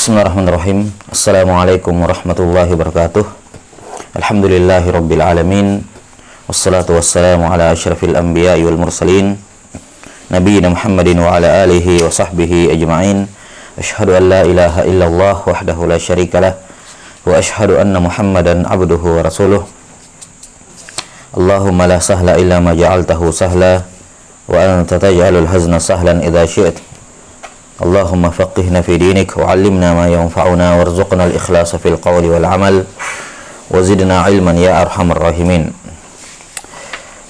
Bismillahirrahmanirrahim. Assalamualaikum warahmatullahi wabarakatuh. Alhamdulillahi rabbil alamin. Wassalatu wassalamu ala asyrafil anbiya'i wal mursalin Nabiyyina Muhammadin wa ala alihi wa sahbihi ajma'in. Asyhadu an la ilaha illallah wahdahu la syarikalah wa asyhadu anna Muhammadan abduhu wa rasuluh. Allahumma la sahla illa ma ja'altahu sahla wa anta taj'alul hazna sahlan idza syi'ta. Allahumma faqihna fi dinik wa 'allimna ma yanfa'una warzuqna al-ikhlasa fil qawli wal 'amal wa zidna 'ilman ya arhamar rahimin.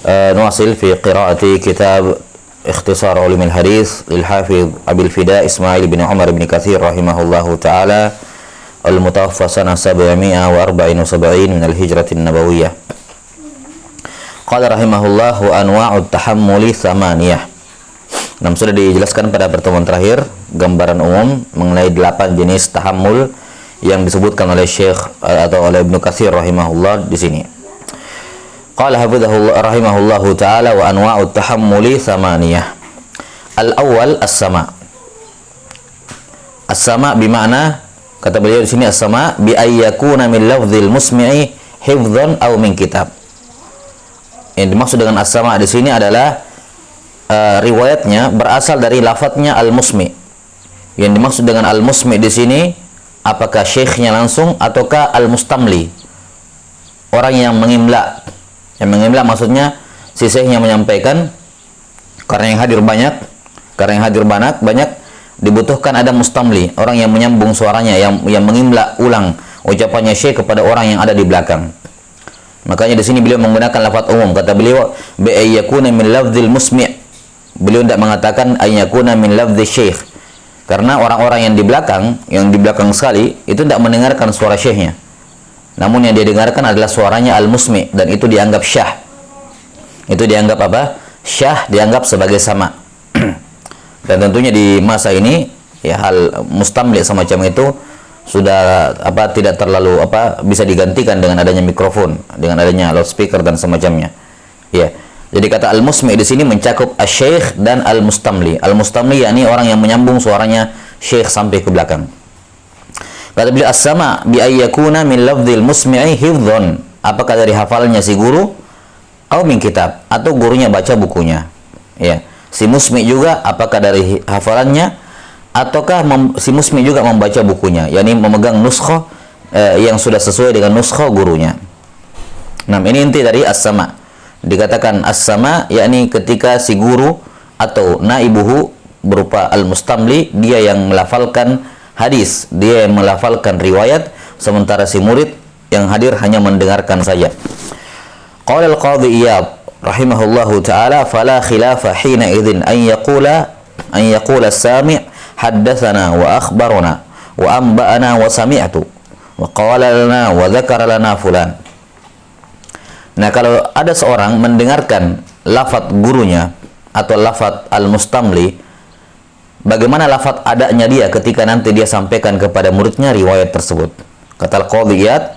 نواصل في قراءة كتاب اختصار علوم الحديث للحافظ أبي الفداء إسماعيل بن عمر بن كثير رحمه الله تعالى المتوفى سنة 774 من الهجرة النبوية. قال رحمه الله أنواع التحمل ثمانية. Nah, sudah dijelaskan pada pertemuan terakhir gambaran umum mengenai 8 jenis tahammul yang disebutkan oleh Syekh atau oleh Ibnu Katsir rahimahullah di sini. Qala hafidhahullah rahimahullahu taala wa anwa'ut tahammuli thamaniyah. Al-awwal as-sama'. As-sama' bermakna, kata beliau di sini, as-sama' bi ayyakuna min lafdzil musmi'i hifdzan aw min kitab. Yang dimaksud dengan as-sama' di sini adalah riwayatnya berasal dari lafadznya al-musmi. Yang dimaksud dengan al-musmi di sini apakah syekhnya langsung ataukah al-mustamli, orang yang mengimla. Yang mengimla maksudnya si syekhnya menyampaikan, karena yang hadir banyak dibutuhkan ada mustamli, orang yang menyambung suaranya, yang mengimla ulang ucapannya syekh kepada orang yang ada di belakang. Makanya di sini beliau menggunakan lafaz umum, kata beliau bi ayyakuna min lafdzil musmi'. Beliau tidak mengatakan ayyakuna min lafdzi syekh, karena orang-orang yang di belakang sekali itu tidak mendengarkan suara syekhnya, namun yang dia dengarkan adalah suaranya al-musmi, dan itu dianggap syah. Itu dianggap apa? Syah, dianggap sebagai sama. Dan tentunya di masa ini ya hal mustamli semacam itu sudah tidak terlalu bisa digantikan dengan adanya mikrofon, dengan adanya loudspeaker dan semacamnya. Ya. Jadi kata al-musmi di sini mencakup asy-syekh dan al-mustamli. Al-mustamli yakni orang yang menyambung suaranya syekh sampai ke belakang. Kata beliau as-sama' bi ayyakuna min lafdzil musmi'i hifdzan. Apakah dari hafalnya si guru atau min kitab, atau gurunya baca bukunya. Ya. Si musmi juga apakah dari hafalannya ataukah si musmi juga membaca bukunya, yakni memegang nuskhah yang sudah sesuai dengan nuskhah gurunya. Nah, ini inti dari as-sama'. Dikatakan as-sama' yakni ketika si guru atau naibuhu berupa al-mustamli, dia yang melafalkan hadis, dia yang melafalkan riwayat, sementara si murid yang hadir hanya mendengarkan saja. Qala al-qadhi Iyad rahimahullahu taala fala khilafa hina idzin an yaqula as-sami' haddatsana wa akhbarana wa anba'ana wa sami'tu wa qala lana wa dzakara lana fulan. Nah, kalau ada seorang mendengarkan lafaz gurunya atau lafaz al-mustamli, bagaimana lafaz adanya dia ketika nanti dia sampaikan kepada muridnya riwayat tersebut? Kata al-qadhi Iyad,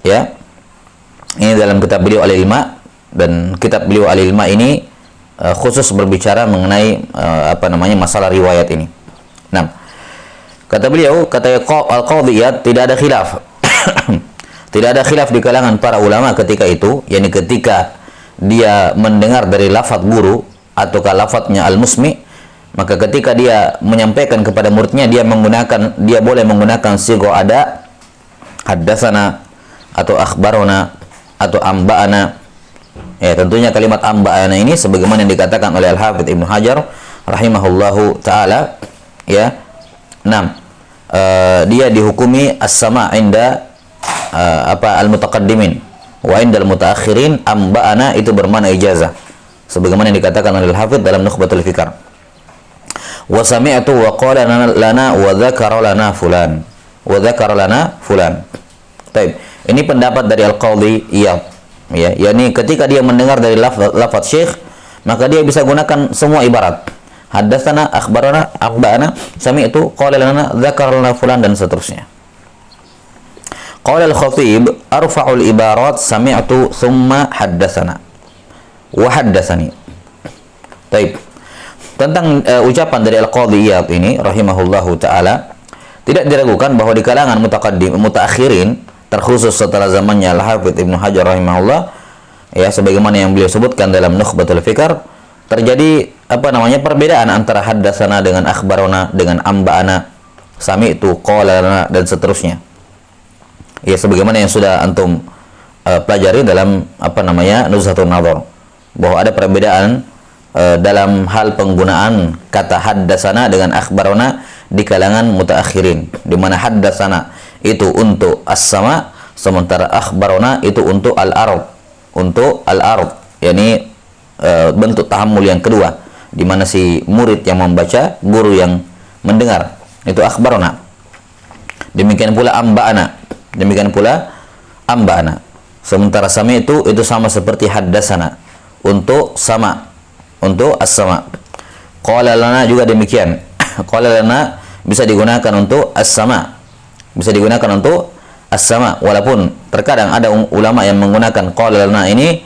ya, ini dalam kitab beliau Al-Ilma, dan kitab beliau Al-Ilma ini khusus berbicara mengenai masalah riwayat ini. Nah, kata beliau, kata al-qadhi Iyad, tidak ada khilaf. Tidak ada khilaf di kalangan para ulama ketika itu, yakni ketika dia mendengar dari lafaz guru ataukah lafaznya al-musmi, maka ketika dia menyampaikan kepada muridnya, dia boleh menggunakan sigha ada, haddatsana atau akhbarona atau amba'ana. Ya, tentunya kalimat amba'ana ini sebagaimana yang dikatakan oleh Al-Hafidz Ibnu Hajar rahimahullahu taala, ya. Dia dihukumi as-sama' inda al-mutaqaddimin wa indal mutaakhirin amba'ana, itu bermakna ijazah sebagaimana yang dikatakan oleh Al-Hafidz dalam Nukhbatul Fikar. Wa sami'tu wa qala lana wa dzakara lana fulan wa dzakara lana fulan. Baik, ini pendapat dari al-qadhi Iyad, ya, yakni ketika dia mendengar dari lafaz syekh, maka dia bisa gunakan semua ibarat, haddatsana, akhbarana, amba'ana, sami'tu, qala lana, dzakara lana fulan, dan seterusnya. Qala al-Khatib arfa'ul ibarat sami'tu thumma haddatsana wa haddatsani. Baik. Tentang ucapan dari al-Qadhi Iyad ini rahimahullahu taala, Tidak diragukan bahwa di kalangan mutaakhirin, terkhusus setelah zamannya Al-Hafidz Ibnu Hajar rahimahullah, ya sebagaimana yang beliau sebutkan dalam Nukhbatul Fikr, terjadi perbedaan antara haddatsana dengan akhbarana dengan amba'ana, sami'tu, qala lana dan seterusnya. Ya sebagaimana yang sudah antum pelajari dalam Nuzhatun Nadhar, bahwa ada perbedaan dalam hal penggunaan kata haddatsana dengan akhbarana di kalangan mutaakhirin, di mana haddatsana itu untuk as-sama, sementara akhbarana itu untuk al-ard, yakni bentuk tahammul yang kedua, di mana si murid yang membaca, guru yang mendengar, itu akhbarana. Demikian pula amba'ana. Sementara sami itu sama seperti haddatsana untuk sama, untuk as-sama. Qala lana juga demikian. Qala lana bisa digunakan untuk as-sama. Walaupun terkadang ada ulama yang menggunakan qala lana ini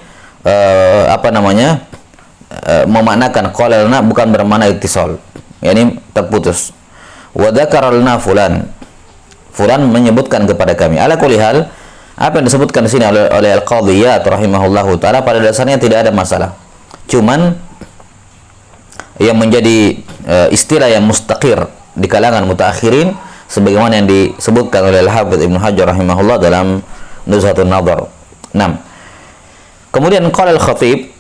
memaknakan qala lana bukan bermakna ittisal, yakni terputus. Wa dzakara lana fulan menyebutkan kepada kami. Ala kulli hal, apa yang disebutkan di sini oleh Al-Qadhiyat rahimahullahu taala pada dasarnya tidak ada masalah. Cuman yang menjadi istilah yang mustaqir di kalangan mutaakhirin sebagaimana yang disebutkan oleh Al-Hafidz Ibnu Hajar rahimahullah dalam Nuzhatun Nadhar. 6. Kemudian qala al-Khatib,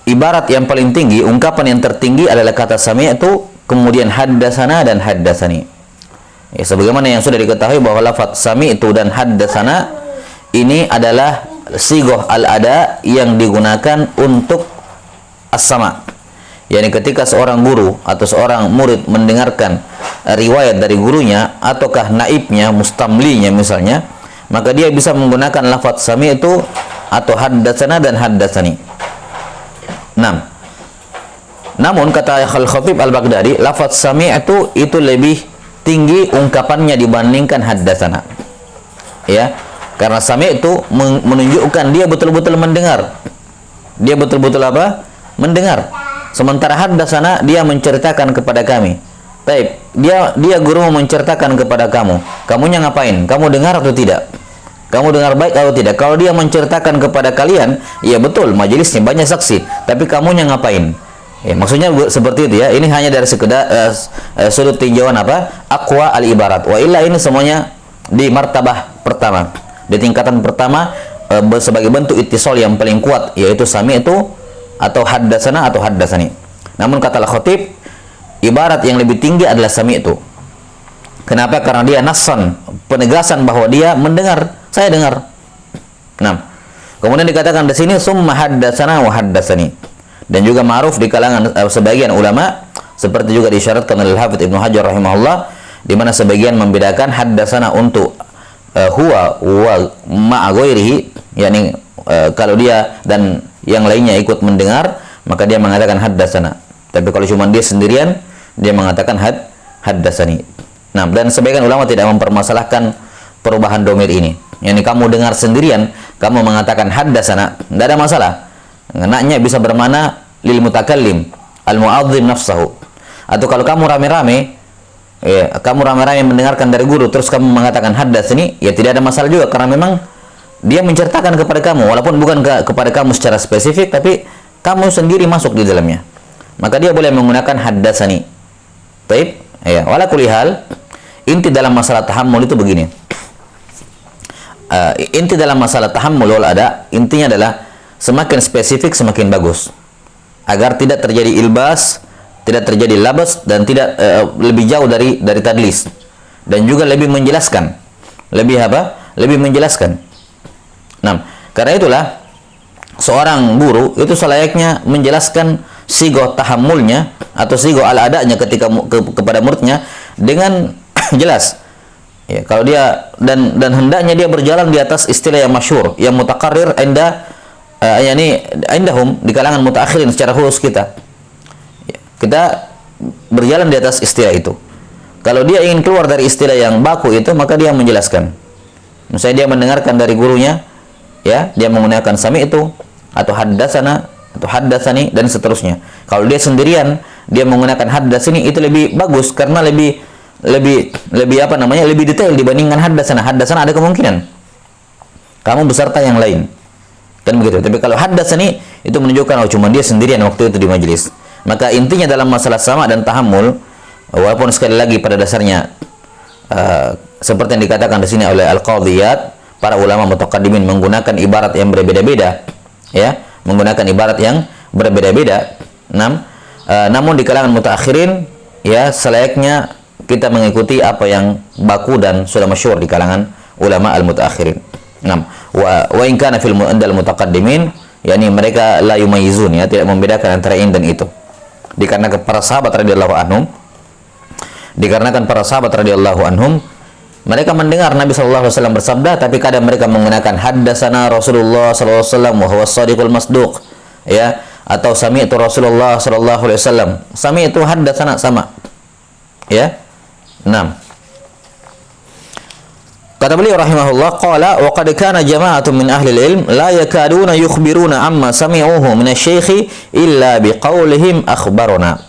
ibarat yang paling tinggi, ungkapan yang tertinggi adalah kata sami'tu, kemudian haddatsana dan haddatsani. Ya, sebagaimana yang sudah diketahui bahwa lafaz sami'tu dan haddatsana ini adalah sighah al-ada yang digunakan untuk as-sama'. Yani ketika seorang guru atau seorang murid mendengarkan riwayat dari gurunya ataukah naibnya, mustamlinya misalnya, maka dia bisa menggunakan lafaz sami'tu atau haddatsana dan haddatsani. 6. Namun kata Al-Khatib Al-Baghdadi, lafaz sami'tu itu lebih tinggi ungkapannya dibandingkan haddatsana. Ya, karena sami'tu menunjukkan dia betul-betul mendengar. Dia betul-betul mendengar. Sementara haddatsana dia menceritakan kepada kami. Baik, dia guru menceritakan kepada kamu. Kamunya ngapain? Kamu dengar atau tidak? Kamu dengar baik atau tidak? Kalau dia menceritakan kepada kalian, ya betul, majelisnya banyak saksi, tapi kamunya ngapain? Ya, maksudnya seperti itu ya. Ini hanya dari sekedar sudut tinjauan aqwa al-ibarat. Wa illa ini semuanya di martabah pertama, di tingkatan pertama, sebagai bentuk ittisal yang paling kuat, yaitu sami'tu atau haddatsana atau haddatsani. Namun kata Al-Khatib, ibarat yang lebih tinggi adalah sami'tu. Kenapa? Karena dia nassan, penegasan bahwa dia mendengar, saya dengar. Kemudian dikatakan di sini summa haddatsana wa haddatsani. Dan juga ma'ruf di kalangan sebagian ulama, seperti juga disyaratkan oleh Al-Hafidz Ibnu Hajar rahimahullah, di mana sebagian membedakan haddatsana untuk huwa wa ma'a ghairihi, yakni kalau dia dan yang lainnya ikut mendengar, maka dia mengatakan haddatsana. Tapi kalau cuma dia sendirian, dia mengatakan haddatsani. Dan sebagian ulama tidak mempermasalahkan perubahan domir ini. Yani kamu dengar sendirian, kamu mengatakan haddatsana, tidak ada masalah. Ngenaknya bisa bermakna lil mutakallim, al mu'azzim nafsahu. Atau kalau kamu rame-rame, mendengarkan dari guru, terus kamu mengatakan haddatsani, ya tidak ada masalah juga, karena memang dia menceritakan kepada kamu, walaupun bukan kepada kamu secara spesifik, tapi kamu sendiri masuk di dalamnya. Maka dia boleh menggunakan haddatsani. Baik, ya, wala kulli hal, inti dalam masalah tahammul itu begini. Inti dalam masalah tahammul wal ada, intinya adalah semakin spesifik semakin bagus. Agar tidak terjadi ilbas, tidak terjadi labas, dan tidak lebih jauh dari tadlis. Dan juga lebih menjelaskan. Lebih menjelaskan. Karena itulah seorang guru itu selayaknya menjelaskan sighah tahammulnya atau sighah al-adanya ketika kepada muridnya dengan jelas. Ya, kalau dia dan hendaknya dia berjalan di atas istilah yang masyhur, yang mutaqarrir indahum di kalangan mutaakhirin secara khusus kita. Ya, kita berjalan di atas istilah itu. Kalau dia ingin keluar dari istilah yang baku itu, maka dia menjelaskan. Misalnya dia mendengarkan dari gurunya, ya, dia menggunakan sami'tu atau haddatsana atau haddatsani dan seterusnya. Kalau dia sendirian, dia menggunakan haddatsani, itu lebih bagus karena lebih lebih apa namanya, lebih detail dibandingkan haddatsana. Haddatsana ada kemungkinan kamu beserta yang lain, kan begitu. Tapi kalau haddatsani itu menunjukkan oh cuma dia sendirian waktu itu di majelis. Maka intinya dalam masalah sama dan tahammul, walaupun sekali lagi pada dasarnya seperti yang dikatakan di sini oleh Al-Qadhiyat, para ulama mutaqaddimin menggunakan ibarat yang berbeda-beda, ya, menggunakan ibarat yang berbeda-beda. Namun di kalangan mutaakhirin, ya, selayaknya kita mengikuti apa yang baku dan sudah masyhur di kalangan ulama al-mutaakhirin. Wa in kana fil mutaqaddimin, yakni mereka la yumayizun, ya, tidak membedakan antara ini dan itu. Dikarenakan para sahabat radhiyallahu anhum mereka mendengar Nabi sallallahu alaihi wasallam bersabda, tapi kadang mereka menggunakan haddatsana Rasulullah sallallahu alaihi wasallam wa huwa shadiqul masduq, ya, atau sami'tu Rasulullah sallallahu alaihi wasallam. Sami'tu haddatsana sama, ya. Kata beliau rahimahullah, qala wa qad kana jama'atun min ahli al-ilm la yakaduna yukhbiruna amma sami'uhu min asy-syaikh illa biqaulihim akhbarana.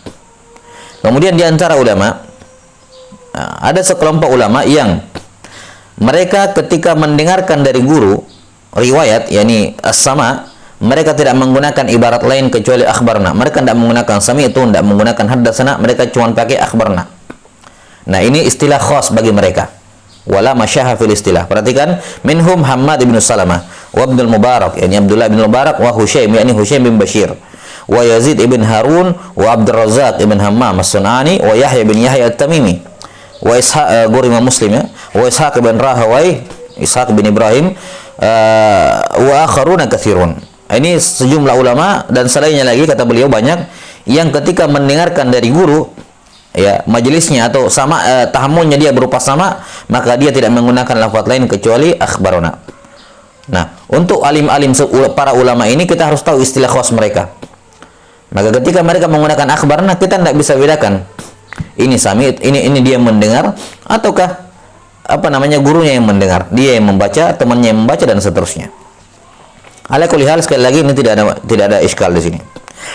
Kemudian di antara ulama ada sekelompok ulama yang mereka ketika mendengarkan dari guru riwayat, yakni as-sama, mereka tidak menggunakan ibarat lain kecuali akhbarna. Mereka tidak menggunakan sami'tu, tidak menggunakan haddatsana, mereka cuma pakai akhbarna. Nah, ini istilah khas bagi mereka. Wala masyaha fil istilah. Perhatikan, minhum Hammad bin Salamah wa Abdul Mubarak, yakni Abdullah bin Mubarak, wa Husyaim, yakni Husyaim bin Bashir, wa Yazid ibn Harun, wa Abdul Razzaq ibn Hammam as-Sunani, wa Yahya bin Yahya at-Tamimi, wa Ishaq Gurima Muslim, ya, wa Ishaq bin Rahawai, Ishaq bin Ibrahim, wa akharuna katsirun. Ini sejumlah ulama dan selainnya lagi, kata beliau, banyak yang ketika mendengarkan dari guru, ya, majelisnya atau sama tahammulnya dia berupa sama, maka dia tidak menggunakan lafaz lain kecuali akhbarona. Nah, untuk alim-alim para ulama ini kita harus tahu istilah khas mereka. Maka ketika mereka menggunakan akhbarna, kita tidak bisa bedakan ini sami, ini dia mendengar ataukah apa namanya gurunya yang mendengar, dia yang membaca, temannya yang membaca, dan seterusnya. Ala kulli hal, sekali lagi ini tidak ada iskal di sini.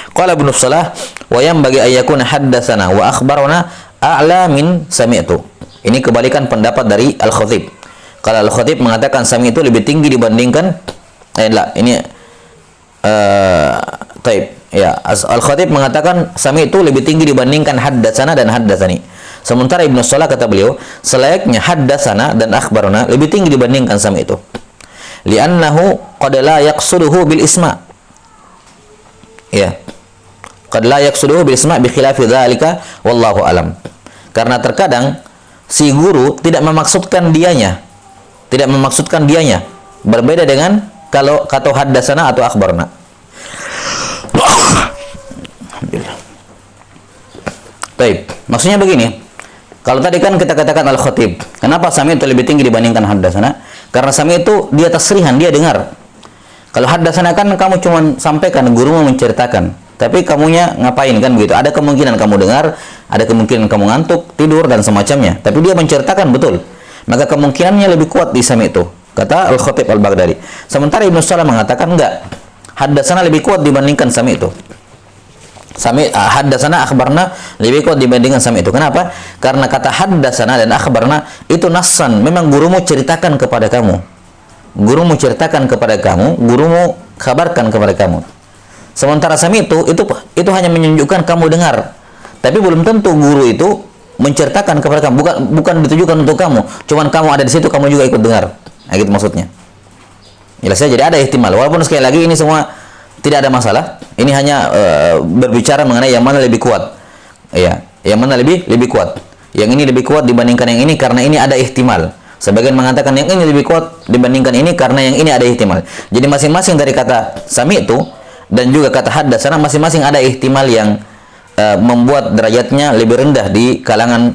Qala Ibnu Salah wa yanbaghi ay yakuna haddatsana wa akhbarana a'la min sami'tu. Ini kebalikan pendapat dari Al-Khatib. Kalau Al-Khatib mengatakan sami'tu lebih tinggi dibandingkan Al-Khatib mengatakan sami'tu lebih tinggi dibandingkan haddatsana dan haddatsani. Sementara Ibnu Salah, kata beliau, selayaknya haddatsana dan akhbarana lebih tinggi dibandingkan sami'tu. Li'annahu qad la yaqsuduhu bil isma'. Ya, qad la yaqsuduhu bil isma' bi khilafi dzalika wallahu alam. Karena terkadang si guru tidak memaksudkan dianya, berbeda dengan kalau kata haddatsana atau akhbarna. Alhamdulillah. Baik, maksudnya begini. Kalau tadi kan kita katakan Al-Khatib, kenapa sami itu lebih tinggi dibandingkan haddatsana? Karena sami itu dia tasrihan, dia dengar. Kalau haddatsana kan kamu cuma sampaikan, gurumu menceritakan. Tapi kamunya ngapain, kan begitu? Ada kemungkinan kamu dengar, ada kemungkinan kamu ngantuk, tidur, dan semacamnya. Tapi dia menceritakan betul. Maka kemungkinannya lebih kuat di sami itu, kata Al-Khatib Al-Baghdadi. Sementara Ibnu Salah mengatakan enggak. Haddatsana lebih kuat dibandingkan sami itu. Haddatsana akhbarna lebih kuat dibandingkan sami itu. Kenapa? Karena kata haddatsana dan akhbarna itu nassan, memang gurumu ceritakan kepada kamu. Gurumu ceritakan kepada kamu, gurumu kabarkan kepada kamu. Sementara sami itu hanya menunjukkan kamu dengar. Tapi belum tentu guru itu menceritakan kepada kamu, bukan ditujukan untuk kamu. Cuman kamu ada di situ, kamu juga ikut dengar. Nah, gitu maksudnya. Jelas ya, jadi ada ihtimal. Walaupun sekali lagi ini semua tidak ada masalah. Ini hanya berbicara mengenai yang mana lebih kuat. Ya, yang mana lebih kuat. Yang ini lebih kuat dibandingkan yang ini karena ini ada ihtimal. Sebagian mengatakan yang ini lebih kuat dibandingkan ini karena yang ini ada ihtimal. Jadi masing-masing dari kata sami itu dan juga kata haddatsana masing-masing ada ihtimal yang membuat derajatnya lebih rendah di kalangan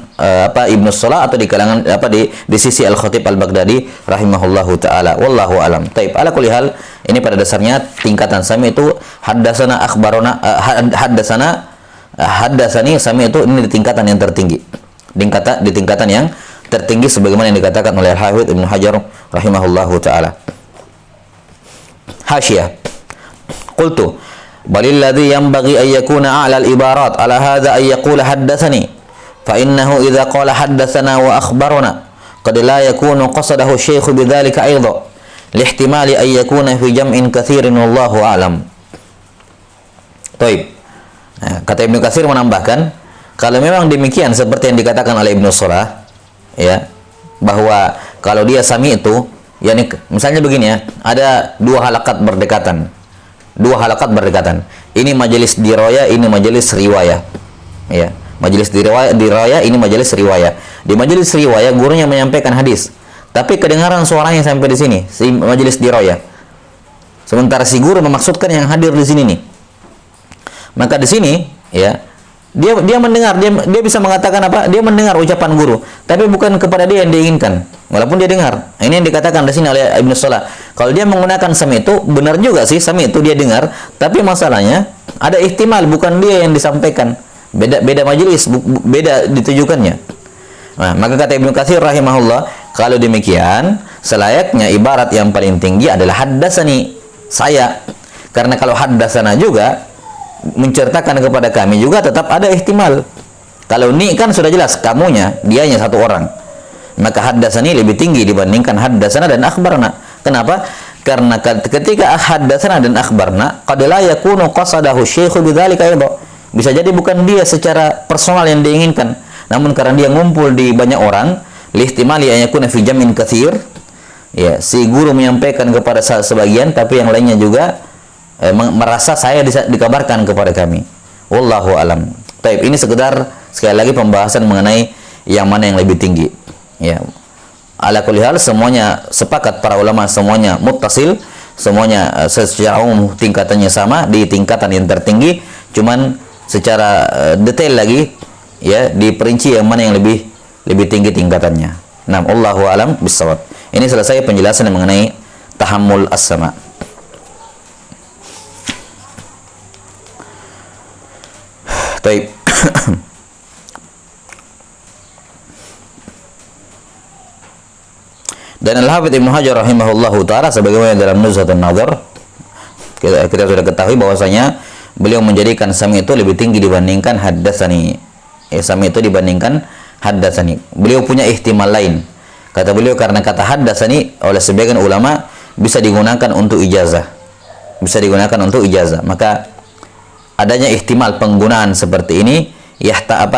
Ibnu Salah atau di kalangan di sisi Al-Khatib Al-Baghdadi rahimahullahu taala. Wallahu alam. Taib. Ala kulli hal, ini pada dasarnya tingkatan sami itu haddatsana akhbarana haddatsani sami itu ini di tingkatan yang tertinggi. Di tingkatan yang tertinggi sebagaimana yang dikatakan oleh Al-Hafidz Ibnu Hajar rahimahullahu taala. Hasyiyah. Qultu balil ladzi yanbaghi an yakuna a'la al-ibarat ala hadza ay yaqula haddatsani fa innahu idza qala haddatsana wa akhbarana qad la yakunu qasadahu syekh bidzalika aidha lihtimali an yakuna fi jam'in katsirin wallahu a'lam. Baik. Nah, kata Ibnu Katsir menambahkan, kalau memang demikian seperti yang dikatakan oleh Ibnu Salah, ya, bahwa kalau dia sami itu, yakni misalnya begini ya, ada dua halakat berdekatan. Ini majelis diraya, ini majelis riwayah. Ya, majelis diraya, ini majelis riwayah. Di majelis riwayah gurunya menyampaikan hadis, tapi kedengaran suaranya sampai di sini, si majelis diraya. Sementara si guru memaksudkan yang hadir di sini nih. Maka di sini, ya, dia mendengar, dia bisa mengatakan apa? Dia mendengar ucapan guru, tapi bukan kepada dia yang diinginkan. Walaupun dia dengar. Ini yang dikatakan di sini oleh Ibnu Salah. Kalau dia menggunakan sami itu, benar juga sih sami itu dia dengar, tapi masalahnya ada ihtimal bukan dia yang disampaikan. Beda majelis, beda ditujukannya. Nah, maka kata Ibnu Katsir rahimahullah, kalau demikian selayaknya ibarat yang paling tinggi adalah haddatsani, saya. Karena kalau haddatsana juga menceritakan kepada kami juga tetap ada ihtimal. Kalau ni kan sudah jelas kamunya, dianya satu orang. Maka haddatsani lebih tinggi dibandingkan haddatsana dan akhbarna. Kenapa? Karena ketika haddatsana dan akhbarna qad la yakunu qasadahu syekhu bidzalika aidha. Bisa jadi bukan dia secara personal yang diinginkan, namun karena dia ngumpul di banyak orang, lihtimali an yakuna fi jam'in katsir. Ya, si guru menyampaikan kepada sebagian tapi yang lainnya juga merasa saya dikabarkan kepada kami. Wallahu alam. Baik, ini sekedar sekali lagi pembahasan mengenai yang mana yang lebih tinggi. Ya. Ala kulli hal semuanya sepakat para ulama, semuanya muttasil, semuanya secara umum tingkatannya sama di tingkatan yang tertinggi, cuman secara detail lagi ya diperinci yang mana yang lebih tinggi tingkatannya. Nah, Allahu alam bisawab. Ini selesai penjelasan mengenai tahammul as-sama. Baik. Dan Al-Hafidz Ibnu Hajar rahimahullahu taala sebagaimana dalam Nuzhatun Nadhar kita sudah ketahui bahwasanya beliau menjadikan sami itu lebih tinggi dibandingkan haddatsani. Sami itu dibandingkan haddatsani. Beliau punya ihtimal lain. Kata beliau karena kata haddatsani oleh sebagian ulama bisa digunakan untuk ijazah. Maka adanya ihtimal penggunaan seperti ini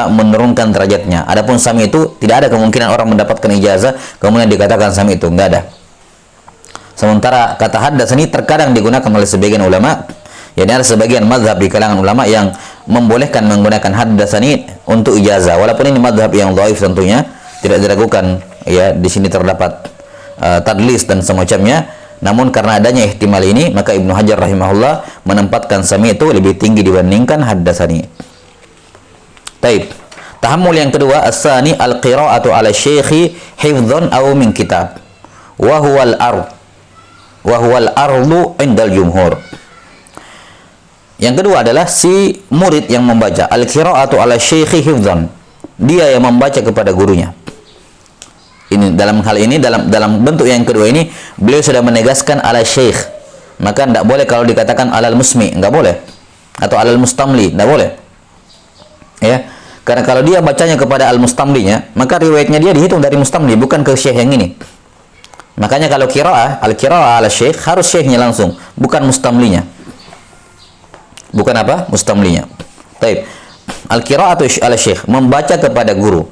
menurunkan derajatnya. Adapun sami itu tidak ada kemungkinan orang mendapatkan ijazah kemudian dikatakan sami itu, enggak ada. Sementara kata haddatsani terkadang digunakan oleh sebagian ulama, ada sebagian mazhab di kalangan ulama yang membolehkan menggunakan haddatsani untuk ijazah. Walaupun ini mazhab yang dhaif tentunya, tidak diragukan ya di sini terdapat tadlis dan semacamnya. Namun karena adanya ihtimal ini, maka Ibnu Hajar rahimahullah menempatkan sami itu lebih tinggi dibandingkan haddatsani. Baik. Tahammul yang kedua, as-sani al-qira'atu 'ala syekhi hifdzan aw min kitab. Wa huwa al-ardu 'inda al-jumhur. Yang kedua adalah si murid yang membaca, al-qira'atu 'ala syekhi hifdzan. Dia yang membaca kepada gurunya. Ini dalam hal ini dalam bentuk yang kedua ini beliau sudah menegaskan ala syekh. Maka tidak boleh kalau dikatakan alal musmi, enggak boleh. Atau alal mustamli, enggak boleh. Ya. Karena kalau dia bacanya kepada al-mustamlinya, maka riwayatnya dia dihitung dari mustamli, bukan ke syekh yang ini. Makanya kalau al-qira'ah ala syekh harus syekhnya langsung, bukan mustamlinya. Bukan apa? Mustamlinya. Baik. Al-qira'atu ala syekh, membaca kepada guru.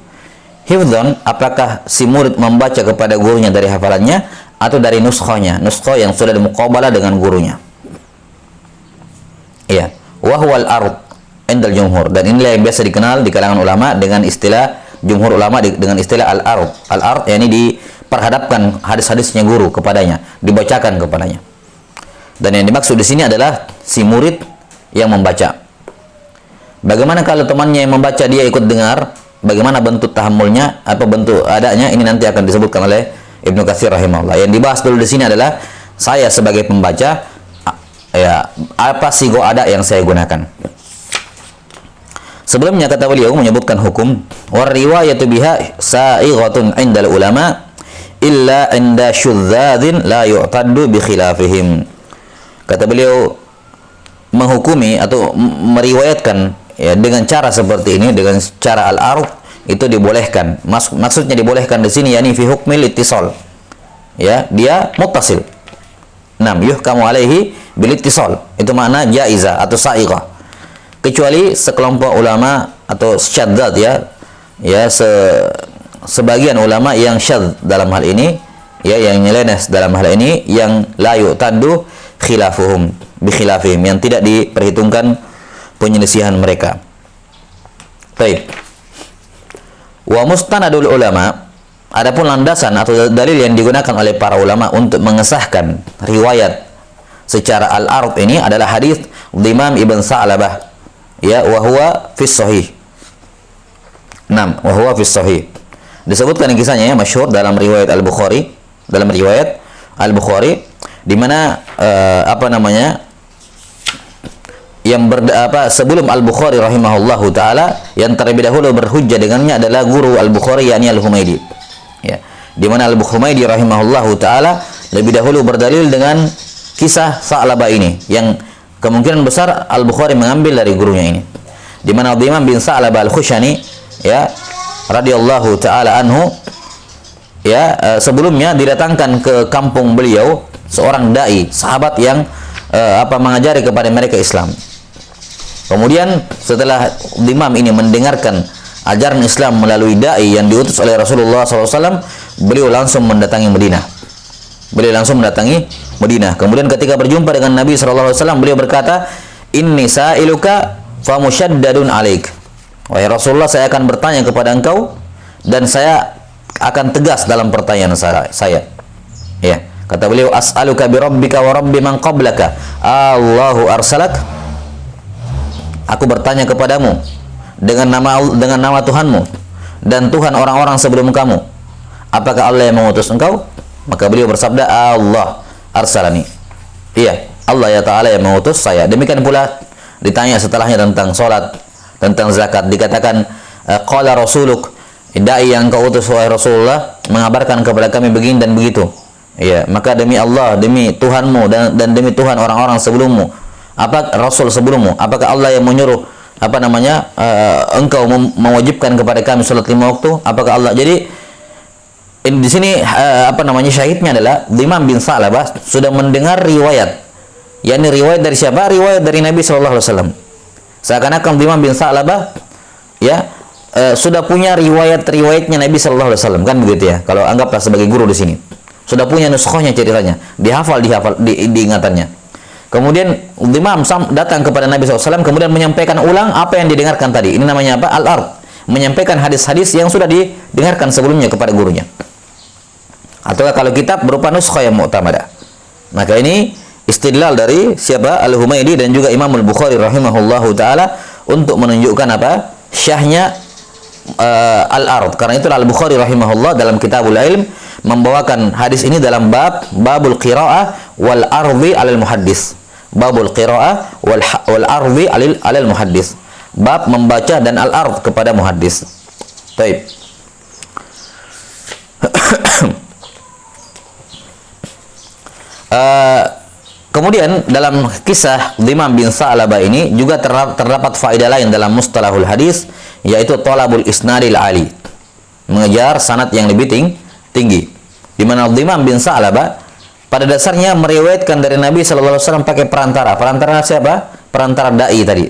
Hifdzan, apakah si murid membaca kepada gurunya dari hafalannya atau dari nuskhanya, nuskha yang sudah dimuqabalah dengan gurunya. Iya, wa huwal ard indal jumhur, dan inilah yang biasa dikenal di kalangan ulama dengan istilah jumhur ulama dengan istilah al-ard. Al-ard yakni diperhadapkan hadis-hadisnya guru kepadanya, dibacakan kepadanya. Dan yang dimaksud di sini adalah si murid yang membaca. Bagaimana kalau temannya yang membaca dia ikut dengar? Bagaimana bentuk tahammulnya atau bentuk adanya, ini nanti akan disebutkan oleh Ibnu Katsir rahimahullah. Yang dibahas dulu di sini adalah saya sebagai pembaca, ya, apa sigo ada yang saya gunakan. Sebelumnya kata beliau menyebutkan hukum war riwayatu biha sa'ighatun 'indal ulama illa 'inda syudzadzin la yu'taddu bi khilafihim. Kata beliau menghukumi atau meriwayatkan ya dengan cara seperti ini, dengan cara al-ard, itu dibolehkan. Maksudnya dibolehkan di sini yakni fi hukmil ittisal. Ya, dia muttasil. Yuhkamu alaihi bil ittisal. Itu makna jaiza atau sa'iqah. Kecuali sekelompok ulama atau syadzat sebagian ulama yang syadz dalam hal ini, ya, yang nyeleneh dalam hal ini, yang la yu'taddu khilafuhum bi khilafihim, yang tidak diperhitungkan penyelisihan mereka. Baik. Wa mustanadul ulama, adapun landasan atau dalil yang digunakan oleh para ulama untuk mengesahkan riwayat secara al-ard ini adalah hadis Imam Ibn Sa'labah, ya, wa huwa fi sahih. Wa huwa fi sahih. Disebutkan kisahnya, ya, masyhur dalam riwayat Al-Bukhari, di mana sebelum Al-Bukhari rahimahullahu taala, yang terlebih dahulu berhujjah dengannya adalah guru Al-Bukhari yakni Al-Humaidi. Ya. Di mana Al-Humaidi rahimahullahu taala lebih dahulu berdalil dengan kisah Sa'labah ini, yang kemungkinan besar Al-Bukhari mengambil dari gurunya ini. Di mana Imam bin Sa'labah Al-Khushani, ya, radhiyallahu taala anhu, ya, sebelumnya didatangkan ke kampung beliau seorang dai, sahabat yang mengajari kepada mereka Islam. Kemudian setelah imam ini mendengarkan ajaran Islam melalui dai yang diutus oleh Rasulullah SAW, beliau langsung mendatangi Madinah. Kemudian ketika berjumpa dengan Nabi SAW, beliau berkata, "Inni sa'iluka famusyaddadun alaik." Wahai Rasulullah, saya akan bertanya kepada engkau dan saya akan tegas dalam pertanyaan saya. Ya, kata beliau, "As'aluka bi rabbika wa rabbi man qablaka, Allahu arsalak." Aku bertanya kepadamu dengan nama Tuhanmu dan Tuhan orang-orang sebelum kamu, apakah Allah yang mengutus engkau? Maka beliau bersabda, Allah arsalani. Iya, Allah ya Ta'ala yang mengutus saya. Demikian pula ditanya setelahnya tentang sholat, tentang zakat, dikatakan, qala rasuluk, dai yang kau utus wahai Rasulullah mengabarkan kepada kami begini dan begitu. Iya, maka demi Allah, demi Tuhanmu dan demi Tuhan orang-orang sebelummu, Rasul sebelummu, apakah Allah yang menyuruh engkau mewajibkan kepada kami salat 5 waktu? Apakah Allah? Jadi di sini syahidnya adalah Imam bin Sa'labah sudah mendengar riwayat. yakni riwayat dari siapa? Riwayat dari Nabi sallallahu alaihi wasallam. Seakan-akan Imam bin Sa'labah sudah punya riwayatnya Nabi sallallahu alaihi wasallam, kan begitu ya. Kalau anggaplah sebagai guru di sini. Sudah punya nuskhahnya, ceritanya. Dihafal diingatannya. Kemudian Imam datang kepada Nabi SAW, kemudian menyampaikan ulang apa yang didengarkan tadi. Ini namanya apa? Al-ard. Menyampaikan hadis-hadis yang sudah didengarkan sebelumnya kepada gurunya. Atau kalau kitab berupa nuskhah yang mu'tamadah. Maka ini istidlal dari siapa? Al-Humaidi dan juga Imam Al-Bukhari rahimahullahu ta'ala untuk menunjukkan apa? Syahnya Al-ard. Karena itu Al-Bukhari rahimahullah dalam Kitabul Ilm membawakan hadis ini dalam babul qiraah wal ardi alal muhaddis. Babul qiraah wal ardi alal muhaddis. Bab membaca dan al-ard kepada muhaddis. Baik. Kemudian dalam kisah Imam bin Sa'labah ini juga terdapat faedah lain dalam mustalahul hadis, yaitu talabul isnadil ali, mengejar sanad yang lebih tinggi. Di mana Imam bin Sa'labah pada dasarnya meriwayatkan dari Nabi sallallahu alaihi wasallam pakai perantara. Perantara siapa? Perantara dai tadi.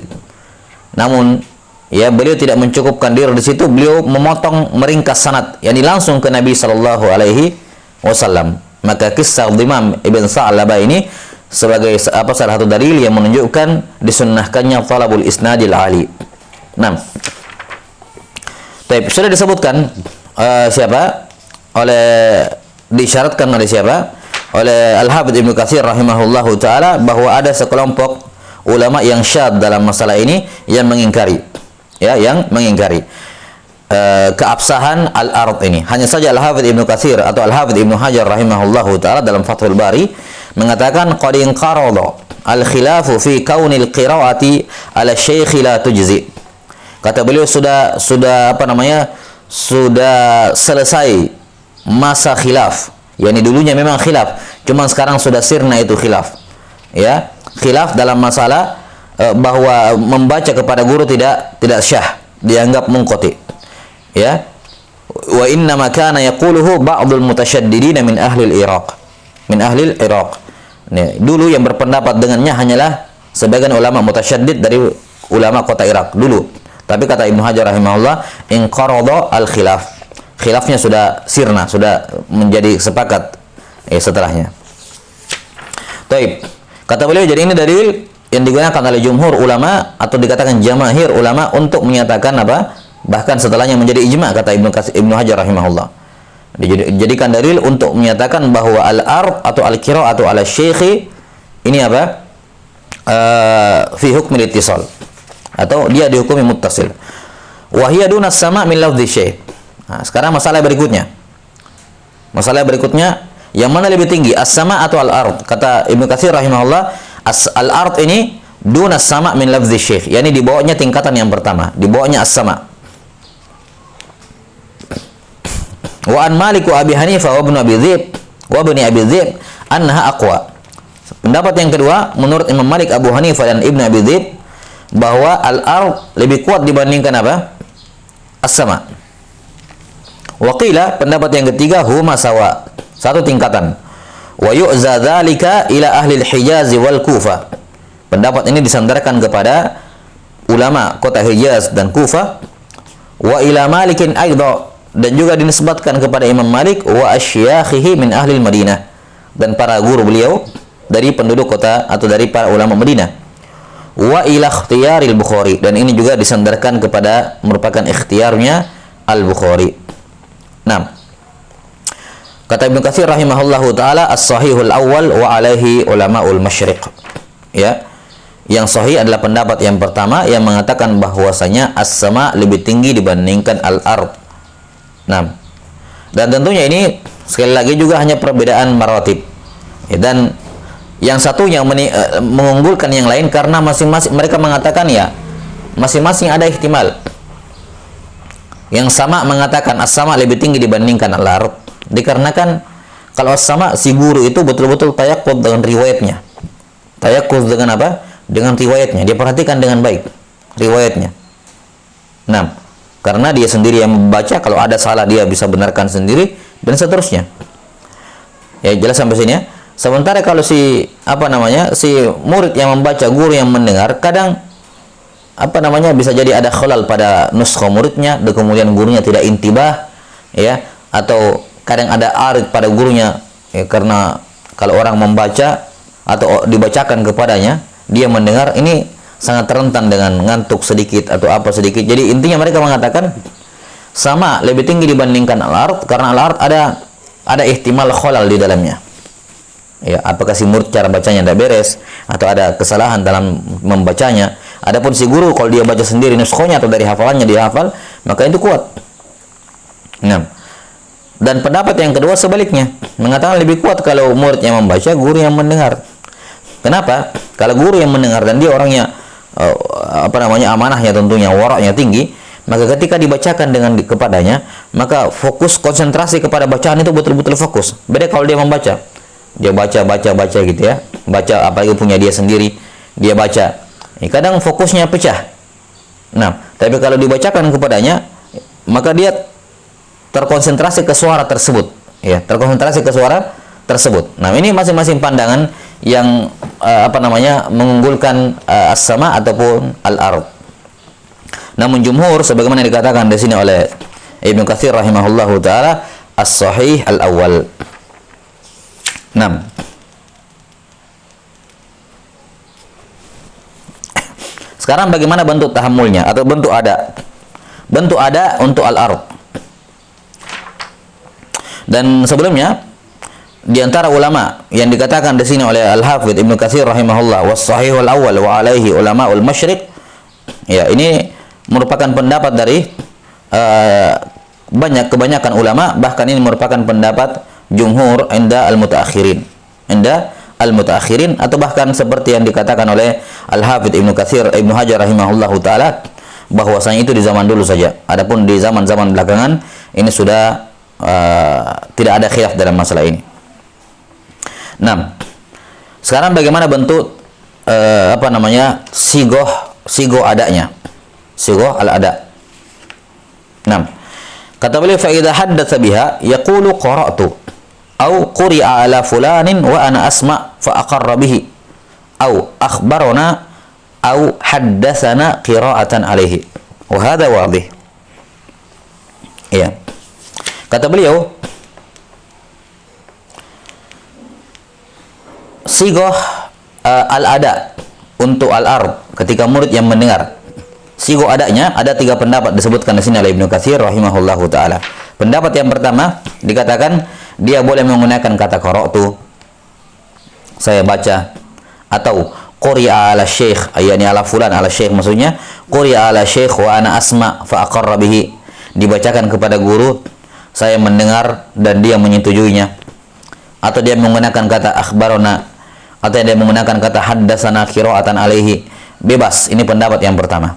Namun ya beliau tidak mencukupkan diri di situ, beliau meringkas sanad yakni langsung ke Nabi sallallahu alaihi wasallam. Maka kisah Imam Ibn Sa'labah ini sebagai salah satu dalil yang menunjukkan disunnahkannya talabul isnadil ali. Tapi sudah disebutkan disyaratkan oleh siapa? Oleh Al-Hafidz Ibnu Katsir rahimahullahu taala bahwa ada sekelompok ulama yang syadz dalam masalah ini yang mengingkari keabsahan al-ard ini. Hanya saja Al-Hafidz Ibnu Katsir atau Al-Hafidz Ibnu Hajar rahimahullahu taala dalam Fathul Bari mengatakan qad inqarada al-khilafu fi kaunil qiraati ala syekh la tujzi. Kata beliau sudah selesai masa khilaf. Yani dulunya memang khilaf, cuma sekarang sudah sirna itu khilaf. Ya, khilaf dalam masalah bahwa membaca kepada guru tidak syah, dianggap munqati. Ya. Wa inna ma kana yaquluhu ba'dul mutasyaddidin min ahli al-Iraq. Min ahli al-Iraq. Nih, dulu yang berpendapat dengannya hanyalah sebagian ulama mutasyaddid dari ulama kota Irak dulu. Tapi kata Ibnu Hajar rahimahullah, inqarada al-khilaf. Khilafnya sudah sirna, sudah menjadi sepakat setelahnya. Taib. Kata beliau, jadi ini dalil yang digunakan oleh jumhur ulama atau dikatakan jamahir ulama untuk menyatakan apa? Bahkan setelahnya menjadi ijma, kata Ibnu Hajar rahimahullah. Dijadikan dalil untuk menyatakan bahwa al-ard atau al-qira atau al-syekhi ini apa? Fi hukm al-ittisal, atau dia dihukumi muttasil. Wa hiya duna sama' min lafdhi syekh. Nah, sekarang masalah berikutnya. Masalah berikutnya, yang mana lebih tinggi, as-sama' atau al-ard? Kata Ibnu Katsir rahimahullah, al-ard ini duna sama' min lafdhi syekh, yakni di bawahnya tingkatan yang pertama, di bawahnya as-sama'. Wa an Malik wa Abi Hanifah wa Ibnu Abi Dzib wa Ibnu Abi Dzib annaha aqwa. Pendapat yang kedua, menurut Imam Malik, Abu Hanifah dan Ibnu Abi Dzib, bahwa al-ard lebih kuat dibandingkan apa? As-sama'. Wa qila, pendapat yang ketiga, huma sawa, satu tingkatan. Wa yu'za dzalika ila ahli al-Hijaz wal Kufah. Pendapat ini disandarkan kepada ulama kota Hijaz dan Kufah. Wa ila Malikin aidha, dan juga dinisbatkan kepada Imam Malik, wa asyakhihi min ahli Madinah, dan para guru beliau dari penduduk kota atau dari para ulama Madinah. Wa ila ikhtiyaril Bukhari, dan ini juga disandarkan kepada merupakan ikhtiarnya Al-Bukhari. Nah, kata Ibnu Katsir rahimahullahu taala, as-sahihul awal wa alaihi ulamaul masyriq. Ya. Yang sahih adalah pendapat yang pertama yang mengatakan bahwasanya as-sama lebih tinggi dibandingkan al-ard. Nah, dan tentunya ini sekali lagi juga hanya perbedaan maratib. Ya, dan yang satu yang mengunggulkan yang lain karena masing-masing mereka mengatakan ya masing-masing ada ihtimal. Yang sama mengatakan as-sama lebih tinggi dibandingkan al-ard, dikarenakan kalau as-sama, si guru itu betul-betul tayaqqud dengan riwayatnya. Tayaqqud dengan apa? Dengan riwayatnya. Dia perhatikan dengan baik riwayatnya. Nah, karena dia sendiri yang membaca, kalau ada salah dia bisa benarkan sendiri dan seterusnya. Ya, jelas sampai sini ya. Sementara kalau si si murid yang membaca, guru yang mendengar, kadang bisa jadi ada khalal pada nuskha muridnya, dan kemudian gurunya tidak intibah, ya, atau kadang ada arid pada gurunya, ya, karena kalau orang membaca atau dibacakan kepadanya, dia mendengar, ini sangat rentan dengan ngantuk sedikit atau apa sedikit. Jadi intinya mereka mengatakan sama lebih tinggi dibandingkan al-ard, karena al-ard ada ihtimal khalal di dalamnya. Ya, apakah si murid cara bacanya tidak beres atau ada kesalahan dalam membacanya. Adapun si guru kalau dia baca sendiri nuskhonya atau dari hafalannya dia hafal, maka itu kuat. Nah, dan pendapat yang kedua sebaliknya, mengatakan lebih kuat kalau murid yang membaca, guru yang mendengar. Kenapa? Kalau guru yang mendengar dan dia orangnya amanahnya tentunya, waraknya tinggi, maka ketika dibacakan kepadanya, maka fokus konsentrasi kepada bacaan itu betul-betul fokus. Beda kalau dia membaca, dia baca gitu ya, baca apalagi punya dia sendiri, dia baca, kadang fokusnya pecah. Nah, tapi kalau dibacakan kepadanya, maka dia terkonsentrasi ke suara tersebut, ya, terkonsentrasi ke suara tersebut. Nah, ini masing-masing pandangan yang mengunggulkan as-sama ataupun al-ard. Namun jumhur sebagaimana dikatakan di sini oleh Ibnu Katsir rahimahullahu taala, as-sahih al-awwal. 6. Sekarang bagaimana bentuk tahammulnya atau bentuk ada? Bentuk ada untuk al-ard. Dan sebelumnya di antara ulama yang dikatakan di sini oleh Al-Hafidz Ibnu Katsir rahimahullah, was-sahihul awwal wa alaihi ulamaul masyriq. Ya, ini merupakan pendapat dari kebanyakan ulama, bahkan ini merupakan pendapat jumhur inda al-mutaakhirin. Inda al-mutaakhirin, atau bahkan seperti yang dikatakan oleh Al-Hafidz Ibnu Hajar rahimahullahu taala, bahwasanya itu di zaman dulu saja. Adapun di zaman-zaman belakangan ini sudah tidak ada khilaf dalam masalah ini. Nah, sekarang bagaimana bentuk sigoh adanya, sigoh al-ada. Nah, Kata beliau, fa idza haddatsa biha yaqulu qara'tu au quri'a ala fulanin wa ana asma' fa aqarra bihi au akhbarana au haddatsana qira'atan alaihi. Wa hadha wadih. Ya. Kata beliau, sigoh al-ada untuk al-ard ketika murid yang mendengar. Sigo adanya ada 3 pendapat disebutkan di sini oleh Ibnu Katsir rahimahullahu taala. Pendapat yang pertama dikatakan dia boleh menggunakan kata qara'tu, saya baca, atau quri'a ala syekh, yakni ala fulan ala syekh, maksudnya quri'a ala syekh wa ana asma fa aqarra bihi, dibacakan kepada guru, saya mendengar dan dia menyetujuinya. Atau dia menggunakan kata akhbarona, atau dia menggunakan kata haddatsana qira'atan alaihi. Bebas, ini pendapat yang pertama.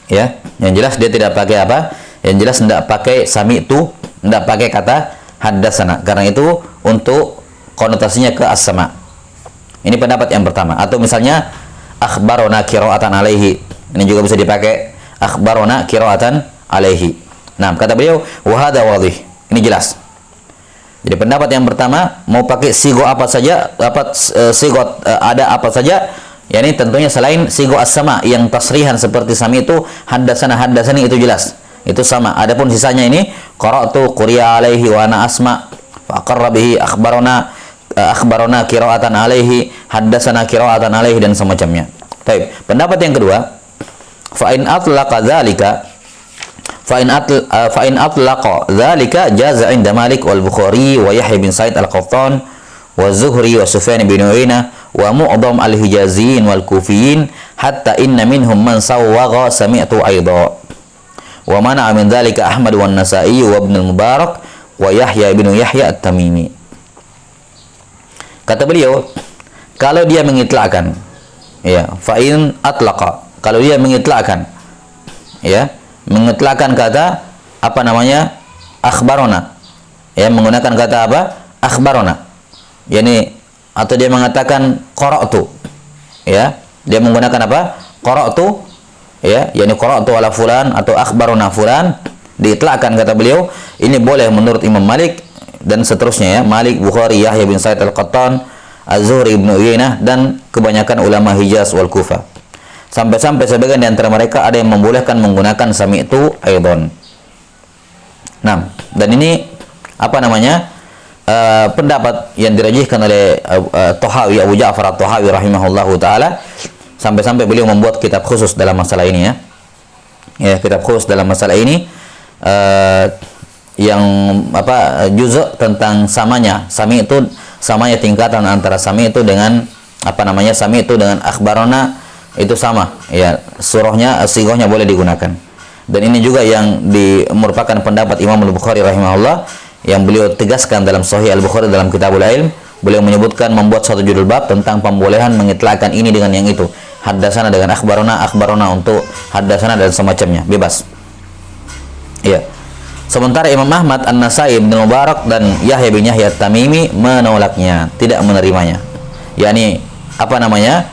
Ya, yang jelas dia tidak pakai apa? Yang jelas tidak pakai sami'tu, tidak pakai kata haddatsana, karena itu untuk konotasinya ke as-sama. Ini pendapat yang pertama. Atau misalnya akhbarona qira'atan alaihi, ini juga bisa dipakai akhbarona qira'atan alaihi. Nah, kata beliau wa hadza wadih, ini jelas. Jadi pendapat yang pertama mau pakai sigo apa saja, sigo ada apa saja, yakni tentunya selain sigo as-sama yang tasrihan seperti sami itu haddatsana haddatsani, itu jelas, itu sama. Adapun sisanya ini qara'tu quri'a alaihi wa ana asma fa aqarra bihi akhbarana qira'atan alaihi haddatsana qira'atan alaihi dan semacamnya. Baik, pendapat yang kedua, fa in atlaqa dzalika dzalika jaza 'inda Malik wal Bukhari wa Yahya bin Sa'id al-Qattan wa Zuhri wa Sufyan bin Uyainah wa mu'dham al-Hijaziyin wal Kufiyin hatta inna minhum man sawwagha sami'tu aidha wa mana'a min dzalika Ahmad wa Nasa'i wa Ibn al-Mubarak wa Yahya bin Yahya at-Tamimi. Kata beliau, kalau dia mengitlakkan, ya, fa in atlaqa, kalau dia mengitlakkan, ya, mengitlakkan kata apa namanya akhbarona, ya, menggunakan kata apa akhbarona, yakni, atau dia mengatakan qara'tu, ya, dia menggunakan apa qara'tu, ya, yakni qara'tu ala fulan atau akhbarona fulan, diitlakkan kata beliau, ini boleh menurut Imam Malik dan seterusnya, ya, Malik, Bukhari, Yahya bin Sa'id al-Qattan, Az-Zuhri, Ibnu Uyainah dan kebanyakan ulama Hijaz wal Kufah. Sampai-sampai sebagian di antara mereka ada yang membolehkan menggunakan sami'tu aidon. Nah, dan ini apa namanya? Pendapat yang dirajihkan oleh Thahawi, Abu Ja'far at-Thahawi rahimahullahu taala, sampai-sampai beliau membuat kitab khusus dalam masalah ini, ya. Ya, kitab khusus dalam masalah ini yang apa juzuk tentang samanya tingkatan antara sami itu dengan apa namanya sami itu dengan akhbarona, itu sama, ya, surahnya sigohnya boleh digunakan. Dan ini juga yang merupakan pendapat Imam Al-Bukhari rahimahullah, yang beliau tegaskan dalam Sahih Al-Bukhari dalam Kitabul Ilm. Beliau menyebutkan, membuat satu judul bab tentang pembolehan mengitlakkan ini dengan yang itu, haddatsana dengan akhbarona untuk haddatsana dan semacamnya, bebas, ya. Sementara Imam Ahmad, An-Nasai, Ibn Mubarak dan Yahya bin Yahya at-Tamimi menolaknya, tidak menerimanya. yakni apa namanya?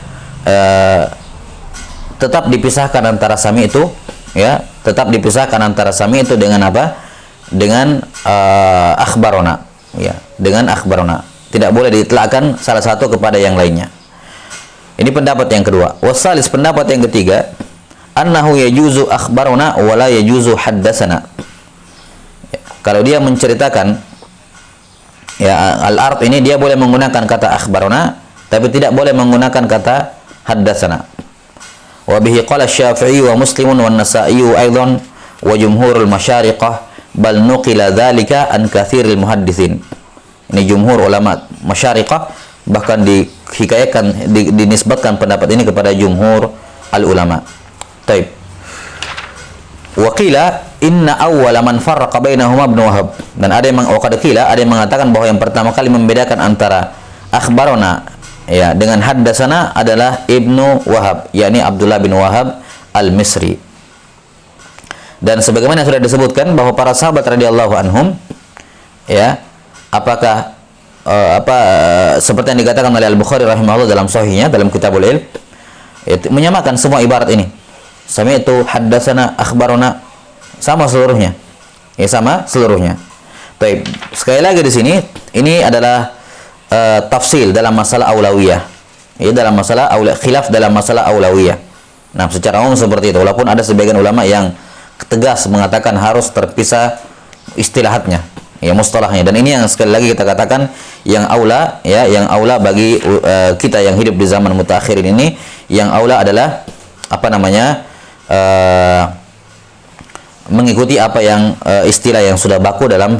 Tetap dipisahkan antara sami itu, ya, tetap dipisahkan antara sami itu dengan apa? Dengan akhbarona, ya, dengan akhbarona. Tidak boleh diitlakkan salah satu kepada yang lainnya. Ini pendapat yang kedua. Wasalis, pendapat yang ketiga, annahu yajuzu akhbarona wa la yajuzu haddatsana. Kalau dia menceritakan, ya, al-ard ini dia boleh menggunakan kata akhbarona, tapi tidak boleh menggunakan kata haddatsana. Wa bihi qala Asy-Syafi'i wa Muslimun wa An-Nasa'i aidan wa jumhurul masyariqah bal nuqila dzalika an katsiril muhadditsin. Ini jumhur ulama masyariqah, bahkan dihikayatkan, dinisbatkan pendapat ini kepada jumhur al-ulama. Taib. Wa qila inna awwala man farraqa bainahuma Ibnu Wahab. Dan ada yang ada yang mengatakan bahwa yang pertama kali membedakan antara akhbarona, ya, dengan haddatsana adalah Ibnu Wahab, yakni Abdullah bin Wahab al-Misri. Dan sebagaimana sudah disebutkan bahwa para sahabat radhiyallahu anhum, ya, apakah seperti yang dikatakan oleh Al-Bukhari rahimahullah dalam sahihnya dalam Kitabul Ilm, menyamakan semua ibarat ini. Sami'tu, haddatsana, akhbarona, sama seluruhnya. Ya, sama seluruhnya. Baik, sekali lagi di sini ini adalah tafsil dalam masalah aulawiyah. Ya, dalam masalah khilaf dalam masalah aulawiyah. Nah, secara umum seperti itu. Walaupun ada sebagian ulama yang tegas mengatakan harus terpisah istilahnya, ya mustalahnya. Dan ini yang sekali lagi kita katakan yang aula, ya, yang aula bagi kita yang hidup di zaman mutaakhirin ini, yang aula adalah apa namanya? Mengikuti apa yang istilah yang sudah baku dalam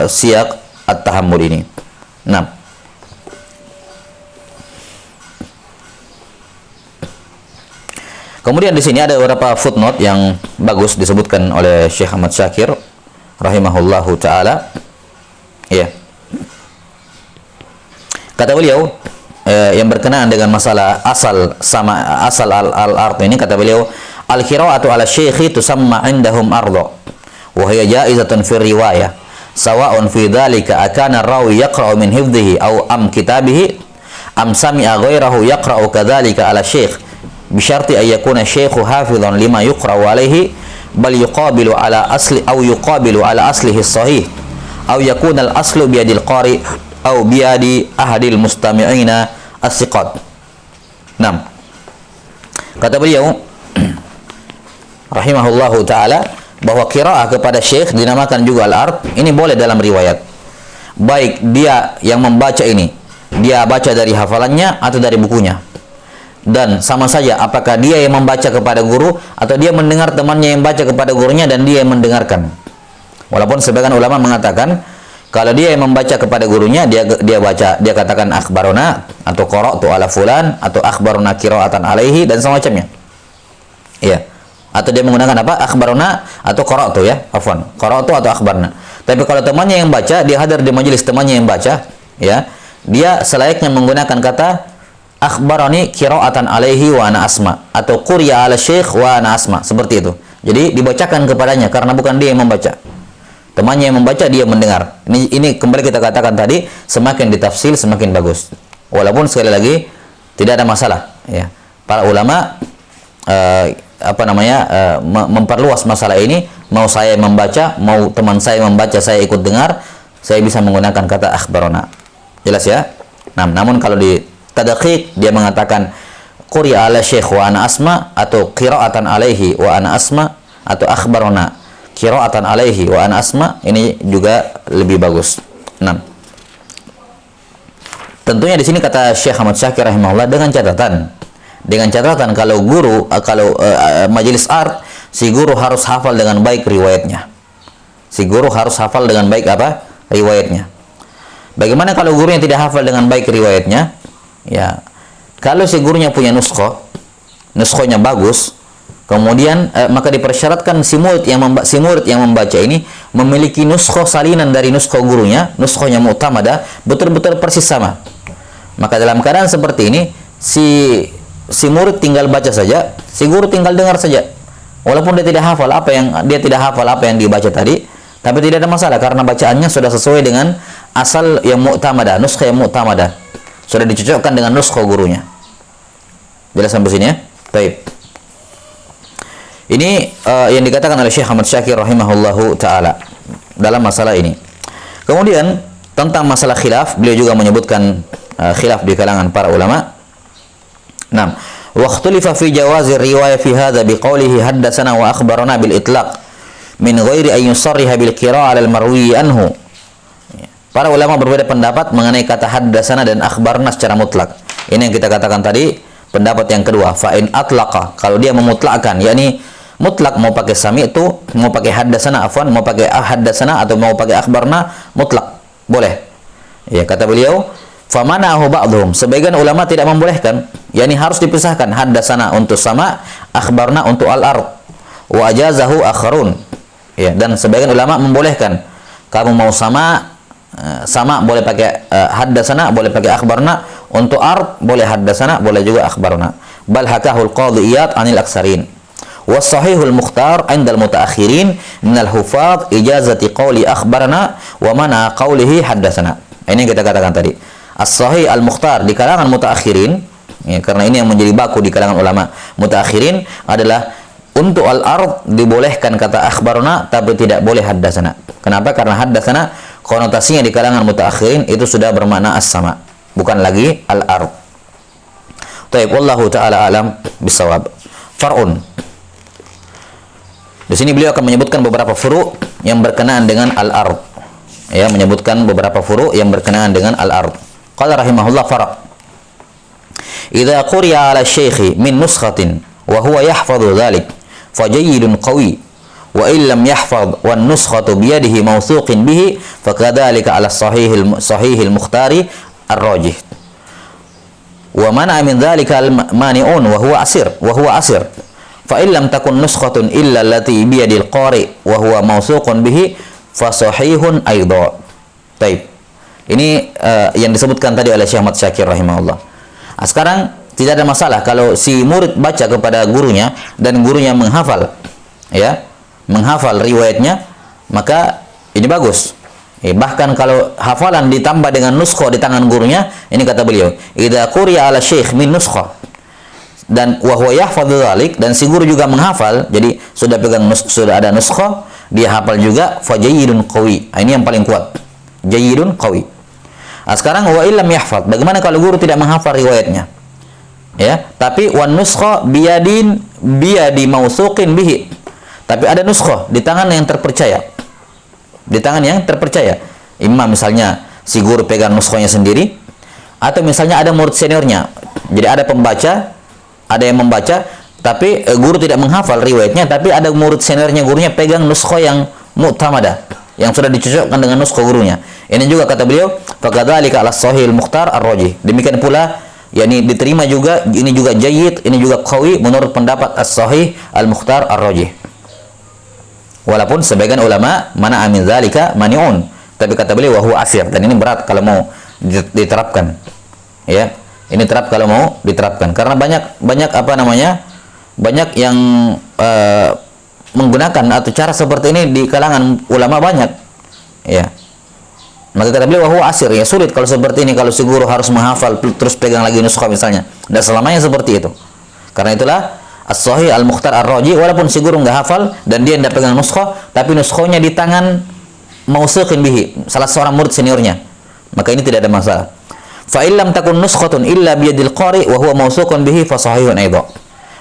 siyak at-tahammul ini. Nah, kemudian di sini ada beberapa footnote yang bagus disebutkan oleh Syekh Ahmad Syakir rahimahullahu taala. Ya. Kata beliau yang berkenaan dengan masalah asal al-ard ini, kata beliau, al-qira'atu 'ala syekhi tusamma 'indahum ardh wa hiya ja'izatun fi riwayah sawa'un fi dhalika akana ar-rawi yaqra'u min hifdhihi aw am kitabihi am sami'a ghairahu yaqra'u kadzalika 'ala syekh bi syarti ay yakuna syaikhu hafizan lima yuqra'u 'alaihi bal yuqabilu 'ala asli aw yuqabilu 'ala aslihi sahih aw yakuna al-aslu bi yadil qari aw bi yadi ahadil mustami'ina as-siqat. Nah, kata beliau rahimahullahu taala bahwa qiraah kepada syekh dinamakan juga al-ard, ini boleh dalam riwayat. Baik dia yang membaca ini, dia baca dari hafalannya atau dari bukunya. Dan sama saja apakah dia yang membaca kepada guru atau dia mendengar temannya yang baca kepada gurunya dan dia yang mendengarkan. Walaupun sebagian ulama mengatakan kalau dia yang membaca kepada gurunya, dia baca, dia katakan akhbarona atau qara'tu ala fulan atau akhbarona qira'atan alaihi dan semacamnya. Iya. Atau dia menggunakan apa? Akhbarona atau qara'tu, ya. Afwan. Qara'tu atau akhbarna. Tapi kalau temannya yang baca, dia hadir di majelis temannya yang baca, ya. Dia selayaknya menggunakan kata akhbarani qira'atan alaihi wa ana asma atau quriya ala syekh wa ana asma, seperti itu. Jadi dibacakan kepadanya karena bukan dia yang membaca. Temannya yang membaca, dia mendengar. Ini kembali kita katakan tadi, semakin ditafsil semakin bagus. Walaupun sekali lagi tidak ada masalah, ya. Para ulama memperluas masalah ini, mau saya membaca, mau teman saya membaca, saya ikut dengar, saya bisa menggunakan kata akhbarona. Jelas ya? Nah, namun kalau di tadqiq dia mengatakan quri'a ala syekh wa ana asma atau qira'atan alaihi wa ana asma atau akhbarona qira'atan alaihi wa ana asma, ini juga lebih bagus. Nah, tentunya di sini kata Syekh Ahmad Syakir rahimahullah dengan catatan kalau guru majelis art, si guru harus hafal dengan baik riwayatnya. Si guru harus hafal dengan baik apa? Riwayatnya. Bagaimana kalau gurunya tidak hafal dengan baik riwayatnya? Ya, kalau si gurunya punya nuskhonya bagus, kemudian maka dipersyaratkan si murid yang membaca ini memiliki nuskho salinan dari nuskho gurunya, nuskhonya mu'tamadah, betul-betul persis sama. Maka dalam keadaan seperti ini, si murid tinggal baca saja, si guru tinggal dengar saja. Walaupun dia tidak hafal apa yang dibaca tadi, tapi tidak ada masalah karena bacaannya sudah sesuai dengan asal yang mu'tamadah, nuskho yang mu'tamadah. Sudah dicocokkan dengan nuskho gurunya. Jelas sampai sini ya? Baik. Ini yang dikatakan oleh Syekh Ahmad Syakir rahimahullahu taala dalam masalah ini. Kemudian tentang masalah khilaf, beliau juga menyebutkan khilaf di kalangan para ulama. Nah, waqtulifa fi jawazi riwayah fi hadza biqaulihi haddatsana wa akhbarana bil itlaq min ghairi an yusarriha bil qira'ah al marwi anhu. Para ulama berbeda pendapat mengenai kata haddatsana dan akhbarna secara mutlak. Ini yang kita katakan tadi, pendapat yang kedua, fa in atlaqa, kalau dia memutlakkan, yakni mutlak, mau pakai sami itu, mau pakai haddatsana afwan, mau pakai haddatsana atau mau pakai akhbarna, mutlak boleh. Ya, kata beliau, famanahu ba'dhum, sebagian ulama tidak membolehkan, yakni harus dipisahkan, haddatsana untuk sama, akhbarna untuk al-ard, wa ajazahu akharun. Ya, dan sebagian ulama membolehkan, kamu mau sama boleh pakai haddatsana, boleh pakai akhbarna, untuk ard boleh haddatsana, boleh juga akhbarna. Bal hakahul qadhi Iyad anil aksarin. Was-sahihul mukhtar 'inda al-mutaakhirin min al-hufadh ijazati qawli akhbarna wa mana qawlihi haddatsana. Ini yang kita katakan tadi. As-sahih al-mukhtar di kalangan mutaakhirin, ya, karena ini yang menjadi baku di kalangan ulama mutaakhirin adalah Untuk al-ard dibolehkan kata akhbarna tapi tidak boleh haddatsana. Kenapa? Karena haddatsana konotasinya di kalangan mutaakhirin itu sudah bermakna as-sama, bukan lagi al-ard. Taib, wallahu taala alam bisawab. Far'un. Di sini beliau akan menyebutkan beberapa furu' yang berkenaan dengan al-ard. Ya, menyebutkan beberapa furu' yang berkenaan dengan al-ard. Qala rahimahullah far'. Idza quriya 'ala syaikhi min nuskhatin wa huwa yahfadhu dhalik fajayyidun qawi wa in lam yahfadh wan nuskhatu bi yadihi mawthuqin bihi fakadzalika 'ala sahihil mukhtari ar-rajih. Wa mana min dzalika al-mani'un wa huwa asir. Fa in lam takun nuskhatun illa allati bi yadil qari wa huwa mawthuqun bihi fa sahihun aidha. Baik. Ini yang disebutkan tadi oleh Syekh Ahmad Syakir rahimahullah. Sekarang tidak ada masalah kalau si murid baca kepada gurunya dan gurunya menghafal, ya, menghafal riwayatnya, maka ini bagus. Bahkan kalau hafalan ditambah dengan nuskho di tangan gurunya, ini kata beliau, idza quriya 'ala syekh min nuskho, dan wa huwa yahfadzu dzalik, dan si guru juga menghafal, jadi sudah pegang sudah ada nuskho, dia hafal juga, fajayyidun qawi. Ini yang paling kuat. Jayyidun qawi. Sekarang wa illam yahfadz, bagaimana kalau guru tidak menghafal riwayatnya? Ya, tapi wan nuskha biyadi mausuqin bihi. Tapi ada nuskha di tangan yang terpercaya. Di tangan yang terpercaya. Imam misalnya si guru pegang nuskhanya sendiri, atau misalnya ada murid seniornya. Jadi ada pembaca, ada yang membaca, tapi guru tidak menghafal riwayatnya, tapi ada murid seniornya, gurunya pegang nuskha yang mu'tamadah, yang sudah dicocokkan dengan nuskha gurunya. Ini juga kata beliau, fakadzalika 'ala sahihil mukhtar ar-rajih. Demikian pula yakni diterima juga, ini juga jayyid, ini juga qawi menurut pendapat as-sahih al-mukhtar ar-rajih. Walaupun sebagian ulama mana amin dzalika mani'un, tapi kata beliau wa huwa asir, dan ini berat kalau mau diterapkan. Ya, ini terap kalau mau diterapkan karena banyak apa namanya? Banyak yang menggunakan atau cara seperti ini di kalangan ulama banyak. Ya. Maka kata beliau wahwa asir, ya sulit kalau seperti ini, kalau si guru harus menghafal terus pegang lagi nuskha misalnya. Dan selamanya seperti itu. Karena itulah as-sahih al-mukhtar ar-rajih, walaupun si guru enggak hafal dan dia tidak pegang nuskha, tapi nuskhonya di tangan mausuqin bihi, salah seorang murid seniornya, maka ini tidak ada masalah. Fa illam takun nuskhatun illa biyadil qari wa huwa mausuqun bihi fa sahihun aidha.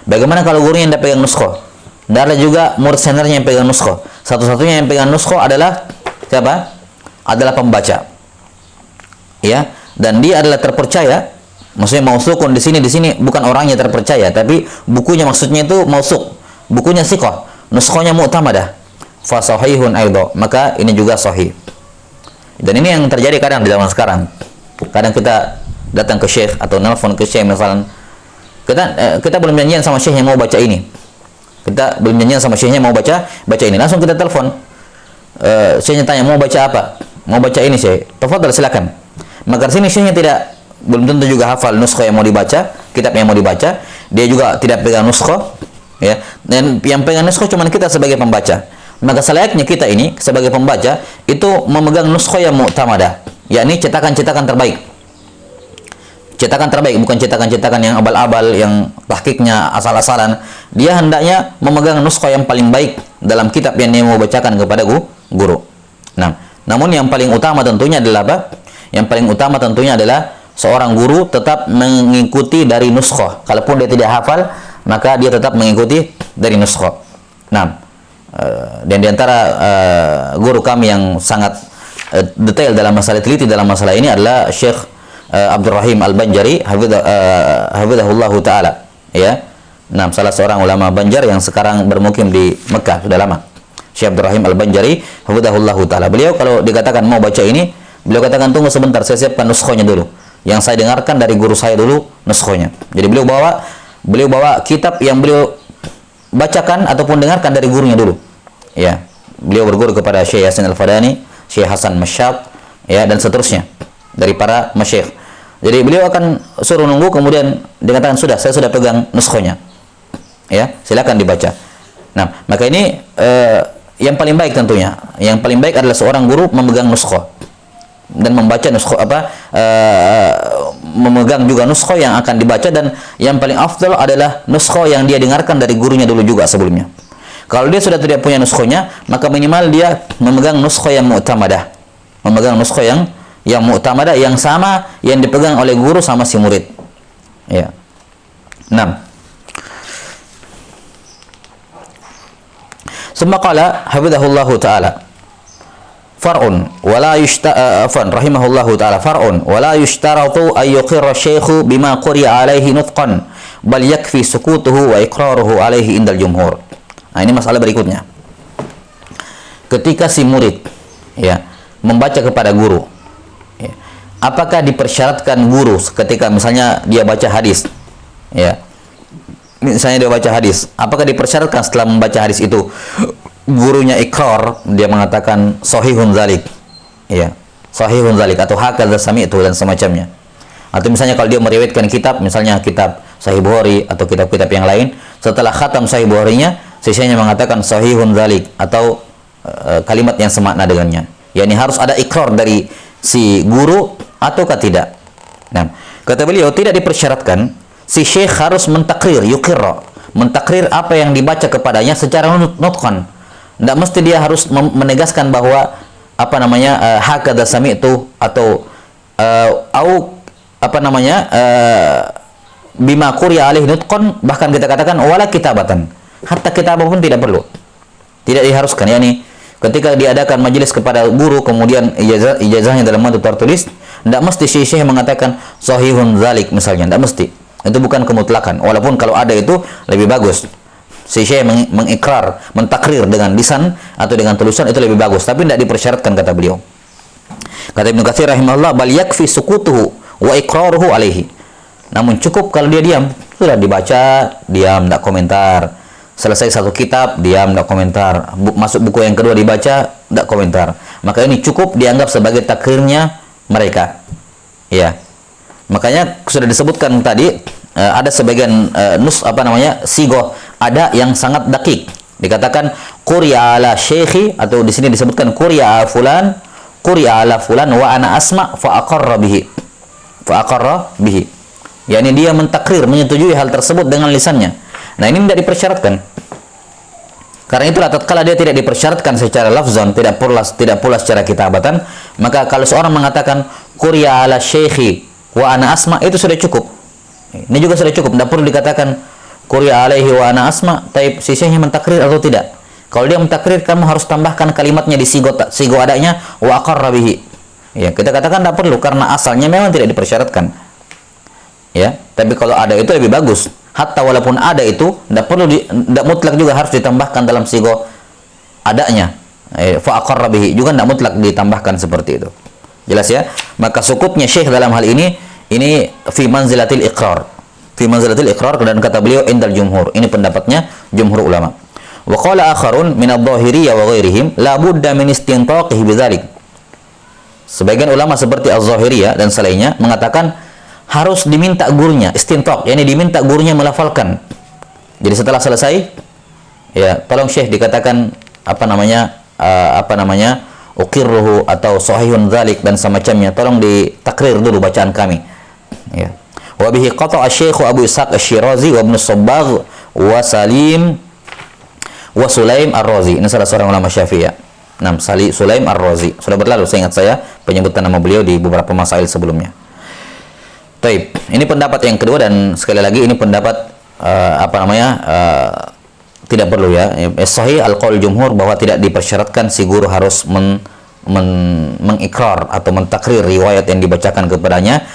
Bagaimana kalau gurunya tidak pegang nuskha? Tidak ada juga murid seniornya yang pegang nuskha. Satu-satunya yang pegang nuskha adalah siapa? Adalah pembaca, ya, dan dia adalah terpercaya. Maksudnya mausukun di sini bukan orangnya terpercaya, tapi bukunya, maksudnya itu mausuk, bukunya siqah, nuskhanya mu'tamadah, fa sahihun aidha, maka ini juga sahih. Dan ini yang terjadi kadang di zaman sekarang. Kadang kita datang ke syekh atau nelfon ke syekh misalnya, kita belum janjian sama syekh yang mau baca ini, kita belum janjian sama syekhnya mau baca ini, langsung kita telepon. Syekhnya tanya mau baca apa? Mau baca ini syekh, tafadhal silakan. Maka sini syekhnya belum tentu juga hafal nuskha yang mau dibaca, kitab yang mau dibaca, dia juga tidak pegang nuskha, ya. Dan yang pegang nuskha cuma kita sebagai pembaca. Maka selayaknya kita ini sebagai pembaca itu memegang nuskha yang mu'tamadah, yakni cetakan-cetakan terbaik. Cetakan terbaik, bukan cetakan-cetakan yang abal-abal, yang tahqiqnya asal-asalan. Dia hendaknya memegang nuskha yang paling baik dalam kitab yang dia mau bacakan kepada guru. Nah, namun yang paling utama tentunya adalah apa? Yang paling utama tentunya adalah seorang guru tetap mengikuti dari nuskha. Kalaupun dia tidak hafal, maka dia tetap mengikuti dari nuskha. Nah, dan diantara guru kami yang sangat detail dalam masalah, teliti dalam masalah ini adalah Syekh Abdurrahim Al-Banjari hafizahullahu taala, ya. Nah, salah seorang ulama Banjar yang sekarang bermukim di Mekah sudah lama. Syekh Abdurrahim Al-Banjari hafizahullahu taala. Beliau kalau dikatakan mau baca ini, beliau katakan tunggu sebentar, saya siapkan nuskhonya dulu. Yang saya dengarkan dari guru saya dulu nuskhonya. Jadi beliau bawa kitab yang beliau bacakan ataupun dengarkan dari gurunya dulu. Ya. Beliau berguru kepada Syekh Yasin Al-Fadani, Syekh Hasan Masyab, ya, dan seterusnya dari para masyayikh. Jadi beliau akan suruh nunggu, kemudian dikatakan sudah, saya sudah pegang nuskhonya. Ya, silakan dibaca. Nah, maka ini yang paling baik tentunya. Yang paling baik adalah seorang guru memegang nuskha. dan membaca memegang juga nuskho yang akan dibaca, dan yang paling afdal adalah nuskho yang dia dengarkan dari gurunya dulu juga sebelumnya. Kalau dia sudah tidak punya nuskhonya, maka minimal dia memegang nuskho yang mu'tamadah, yang mu'tamadah, yang sama yang dipegang oleh guru sama si murid. Ya. 6. Summa qala hafizahullahu ta'ala far'un wala rahimahullahu ta'ala far'un wala yushtaratu an yuqirra syaikhu bima quri'a alaihi nutqan bal yakfi sukutuhu wa iqraruhu alaihi indal jumhur. Nah, ini masalah berikutnya. Ketika si murid ya membaca kepada guru, ya, apakah dipersyaratkan guru ketika misalnya dia baca hadis, ya, misalnya dia baca hadis, apakah dipersyaratkan setelah membaca hadis itu gurunya ikrar, dia mengatakan sahihun dzalik, ya, sahihun dzalik, atau hakadza sami'tu dan semacamnya. Atau misalnya kalau dia meriwayatkan kitab, misalnya kitab Sahih Bukhari atau kitab-kitab yang lain, setelah khatam Sahih Bukhari-nya, sisanya mengatakan sahihun dzalik atau kalimat yang semakna dengannya. Yani harus ada ikrar dari si guru ataukah tidak. Nah, kata beliau tidak dipersyaratkan si syekh harus mentakrir, yukirra, mentakrir apa yang dibaca kepadanya secara nutqan. Tidak mesti dia harus menegaskan bahwa hakadza sami'tu atau bima quri'a alaihi nutqan, bahkan kita katakan wala kitabatan. Hatta kitabah pun tidak perlu. Tidak diharuskan. Yani ketika diadakan majelis kepada guru kemudian ijazahnya dalam bentuk tertulis, tidak mesti syekh mengatakan sahihun dzalik misalnya, tidak mesti. Itu bukan kemutlakan. Walaupun kalau ada itu lebih bagus. Si syekh mengikrar, mentakrir dengan lisan atau dengan tulisan itu lebih bagus, tapi tidak dipersyaratkan kata beliau. Kata Ibnu Katsir rahimahullah, bal yakfi sukutuhu wa iqraruhu alaihi. Namun cukup kalau dia diam, sudah dibaca, diam, tidak komentar. Selesai satu kitab, diam, tidak komentar. Masuk buku yang kedua dibaca, tidak komentar. Maka ini cukup dianggap sebagai takrirnya mereka. Ya. Makanya sudah disebutkan tadi ada sebagian sigoh ada yang sangat dakik. Dikatakan quri'a ala syekhi, atau di sini disebutkan quri'a ala fulan wa ana asma fa aqarra bihi. Yani dia mentakrir, menyetujui hal tersebut dengan lisannya. Nah, ini tidak dipersyaratkan. Karena itulah tatkala dia tidak dipersyaratkan secara lafzan, tidak pula secara kitabatan, maka kalau seorang mengatakan quri'a ala syekhi wa ana asma, itu sudah cukup. Ini juga sudah cukup, tidak perlu dikatakan quri'a alaihi wa ana asma, taib sisanya mentakrir atau tidak. Kalau dia mentakrir, kamu harus tambahkan kalimatnya di sigo adanya wa aqarra bihi. Ya, kita katakan tidak perlu karena asalnya memang tidak dipersyaratkan. Ya, tapi kalau ada itu lebih bagus. Hatta walaupun ada itu, tidak mutlak juga harus ditambahkan dalam sigo adanya. Fa aqarra bihi juga tidak mutlak ditambahkan seperti itu. Jelas ya? Maka sukutnya syekh dalam hal ini fi manzilatil iqrar. Fi manzilatil iqrar, dan kata beliau indal jumhur. Ini pendapatnya jumhur ulama. Wa qala akharun min adh-dhahiriyyah wa ghairihim la budda min istintaqihi bidzalik. Sebagian ulama seperti az-zahiriyah dan selainnya mengatakan harus diminta gurunya istintaq, yakni diminta gurunya melafalkan. Jadi setelah selesai, ya, tolong syekh dikatakan uqirruhu atau sahihun dzalik dan semacamnya, tolong ditakrir dulu bacaan kami. Ya. Wa bihi qata'a Syekh Abu Ishaq Asy-Syirazi wa Ibnu Sabbagh wa Salim wa Sulaim Ar-Razi. Ini salah seorang ulama Syafi'iyah. Sulaim Ar-Razi. Sudah berlalu, seingat saya, penyebutan nama beliau di beberapa masail sebelumnya. Taib. Ini pendapat yang kedua, dan sekali lagi ini pendapat tidak perlu ya. Sahih al-qaul jumhur bahwa tidak dipersyaratkan si guru harus mengikrar atau mentakrir riwayat yang dibacakan kepadanya.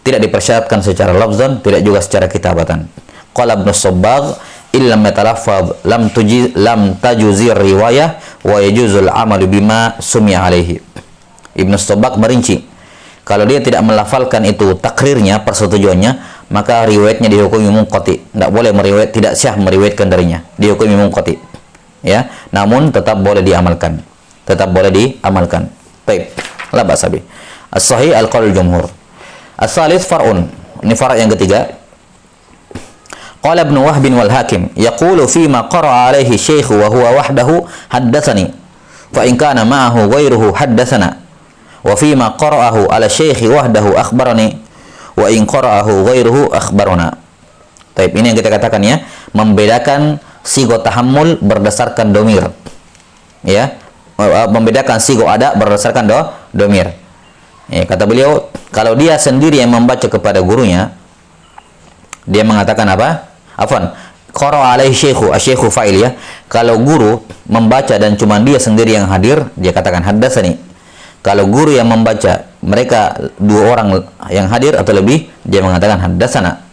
Tidak dipersyaratkan secara lafzan, tidak juga secara kitabatan. Qala Ibnu Sabbagh illam yatalaffaz lam tajuzir riwayah wa yajuzul amalu bima sumi'a alaihi. Ibnu Sabbagh merinci, kalau dia tidak melafalkan itu takrirnya, persetujuannya, maka riwayatnya dihukumi munqati. Tidak boleh tidak sah meriwayatkan darinya, dihukumi munqati. Ya, namun tetap boleh diamalkan. Baik, la ba'sa bi. As-sahih al-qaul jumhur. As-salis far'un. Ini far' yang ketiga. Qala Ibnu Wahb wal Hakim yaqulu fi ma qara'a alaihi syekh wa huwa wahdahu haddatsani fa in kana ma'ahu ghairuhu haddatsana wa fi ma qara'ahu ala syekhi wahdahu akhbarani wa in qara'ahu ghairuhu akhbarana. Taib, ini yang kita katakan ya, membedakan sigo tahammul berdasarkan domir. Ya, membedakan sigo ada berdasarkan domir. Ya, kata beliau, kalau dia sendiri yang membaca kepada gurunya, dia mengatakan apa? Afwan, qara'a alaihi syekhu, asy-syekhu fa'il ya. Kalau guru membaca dan cuma dia sendiri yang hadir, dia katakan haddatsani. Kalau guru yang membaca, mereka dua orang yang hadir atau lebih, dia mengatakan haddatsana.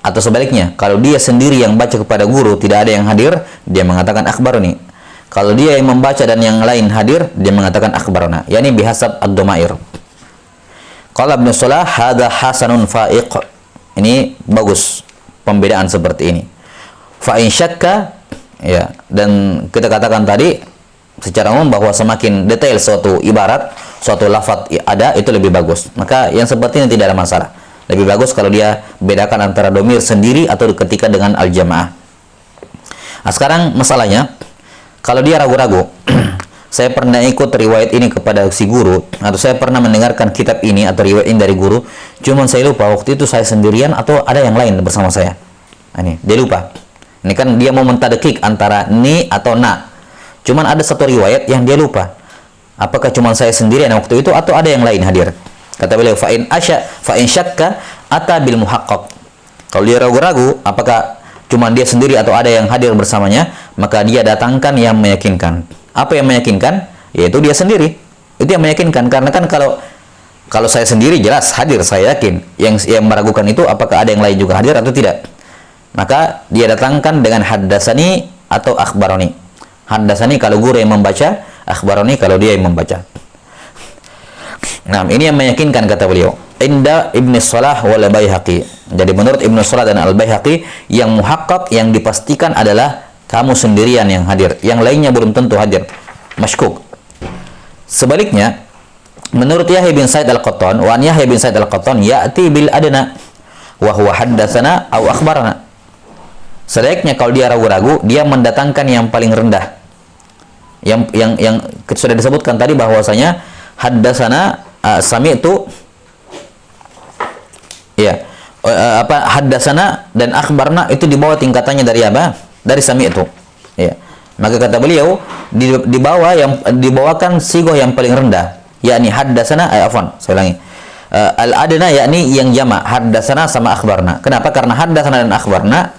Atau sebaliknya, kalau dia sendiri yang baca kepada guru, tidak ada yang hadir, dia mengatakan akhbarani. Kalau dia yang membaca dan yang lain hadir, dia mengatakan akhbarana. Yani bihasab ad-dhamair. Qala Ibnu Shalah, hadza hasanun fa'iq. Ini bagus pembedaan seperti ini. Fa in syakka, ya, dan kita katakan tadi secara umum bahwa semakin detail suatu ibarat, suatu lafaz ada, itu lebih bagus. Maka yang seperti ini tidak ada masalah. Lebih bagus kalau dia bedakan antara domir sendiri atau ketika dengan al-jamaah. Nah, sekarang masalahnya, kalau dia ragu-ragu, saya pernah ikut riwayat ini kepada si guru, atau saya pernah mendengarkan kitab ini atau riwayat ini dari guru, cuman saya lupa waktu itu saya sendirian atau ada yang lain bersama saya. Nah, ini dia lupa. Ini kan dia mau mentadekik antara ni atau na. Cuman ada satu riwayat yang dia lupa. Apakah cuman saya sendirian waktu itu atau ada yang lain hadir? Kata beliau, fa in syakka ata bil muhaqqaq. Kalau dia ragu-ragu apakah cuma dia sendiri atau ada yang hadir bersamanya, maka dia datangkan yang meyakinkan. Apa yang meyakinkan? Yaitu dia sendiri. Itu yang meyakinkan, karena kan kalau saya sendiri jelas hadir, saya yakin. Yang meragukan itu apakah ada yang lain juga hadir atau tidak. Maka dia datangkan dengan haddatsani atau akhbarani. Haddatsani kalau guru yang membaca, akhbarani kalau dia yang membaca. Nah, ini yang meyakinkan kata beliau. Inda Ibnu Shalah wal Baihaqi. Jadi menurut Ibnu Shalah dan Al-Baihaqi, yang muhaqqaq, yang dipastikan adalah kamu sendirian yang hadir. Yang lainnya belum tentu hadir. Mashkuk. Sebaliknya, menurut Yahya bin Sa'id Al-Qattan, wa an Yahya bin Sa'id Al-Qattan ya'ti bil adna wa huwa haddatsana aw akhbarana. Sebaliknya kalau dia ragu-ragu, dia mendatangkan yang paling rendah. Yang sudah disebutkan tadi bahwasanya haddatsana sami'tu, ya, haddatsana dan akhbarna itu di bawah tingkatannya dari apa? Dari sami'tu. Ya. Maka kata beliau dibawakan sigoh yang paling rendah, yakni haddatsana, afwan, saya ulangi. Al-adna yakni yang jamak, haddatsana sama akhbarna. Kenapa? Karena haddatsana dan akhbarna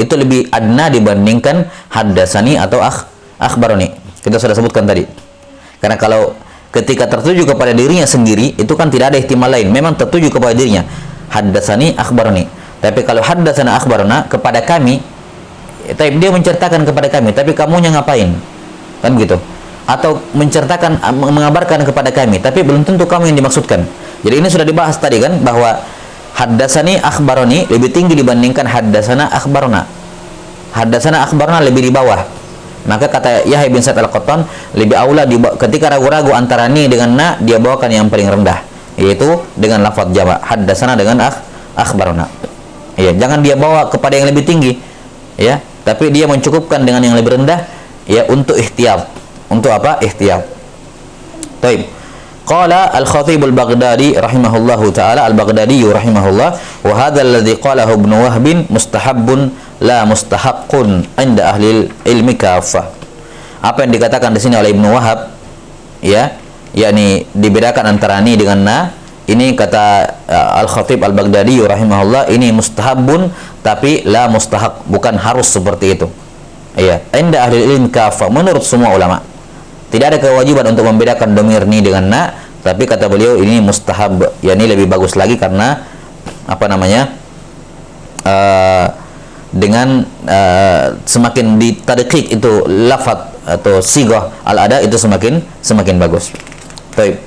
itu lebih adna dibandingkan haddatsani atau akhbarani. Kita sudah sebutkan tadi. Karena kalau ketika tertuju kepada dirinya sendiri, itu kan tidak ada ihtimal lain. Memang tertuju kepada dirinya. Haddatsani akhbarani. Tapi kalau haddatsana akhbarana kepada kami, dia menceritakan kepada kami, tapi kamunya ngapain? Kan begitu. Atau menceritakan, mengabarkan kepada kami, tapi belum tentu kamu yang dimaksudkan. Jadi ini sudah dibahas tadi kan, bahwa haddatsani akhbarani lebih tinggi dibandingkan haddatsana akhbarana. Haddatsana akhbarana lebih di bawah. Maka kata Yahya bin Sa'id Al-Qattan, lebih aula ketika ragu-ragu antara ni dengan na, dia bawakan yang paling rendah, yaitu dengan lafaz jamak, haddatsana dengan akhbarana. Ya, jangan dia bawa kepada yang lebih tinggi, ya, tapi dia mencukupkan dengan yang lebih rendah, ya, untuk ihtiyat. Untuk apa? Ihtiyat. Baik. Qala Al-Khatib Al-Baghdadi rahimahullahu taala, Al-Baghdadi rahimahullah, wa hadha alladhi qalahu Ibnu Wahb mustahabbun la mustahaqqun 'inda ahli ilmi kaffah. Apa yang dikatakan di sini oleh Ibnu Wahab, ya, yakni dibedakan antara ni dengan na, ini kata Al-Khatib Al-Baghdadi rahimahullah, ini mustahabbun tapi la mustahaq, bukan harus seperti itu. Ya, 'inda ahli ilmi kaffah, menurut semua ulama. Tidak ada kewajiban untuk membedakan domir ni dengan na, tapi kata beliau ini mustahab, yakni lebih bagus lagi karena apa namanya? Dengan semakin ditadqiq itu lafaz atau sighah al-ada itu semakin bagus. Baik.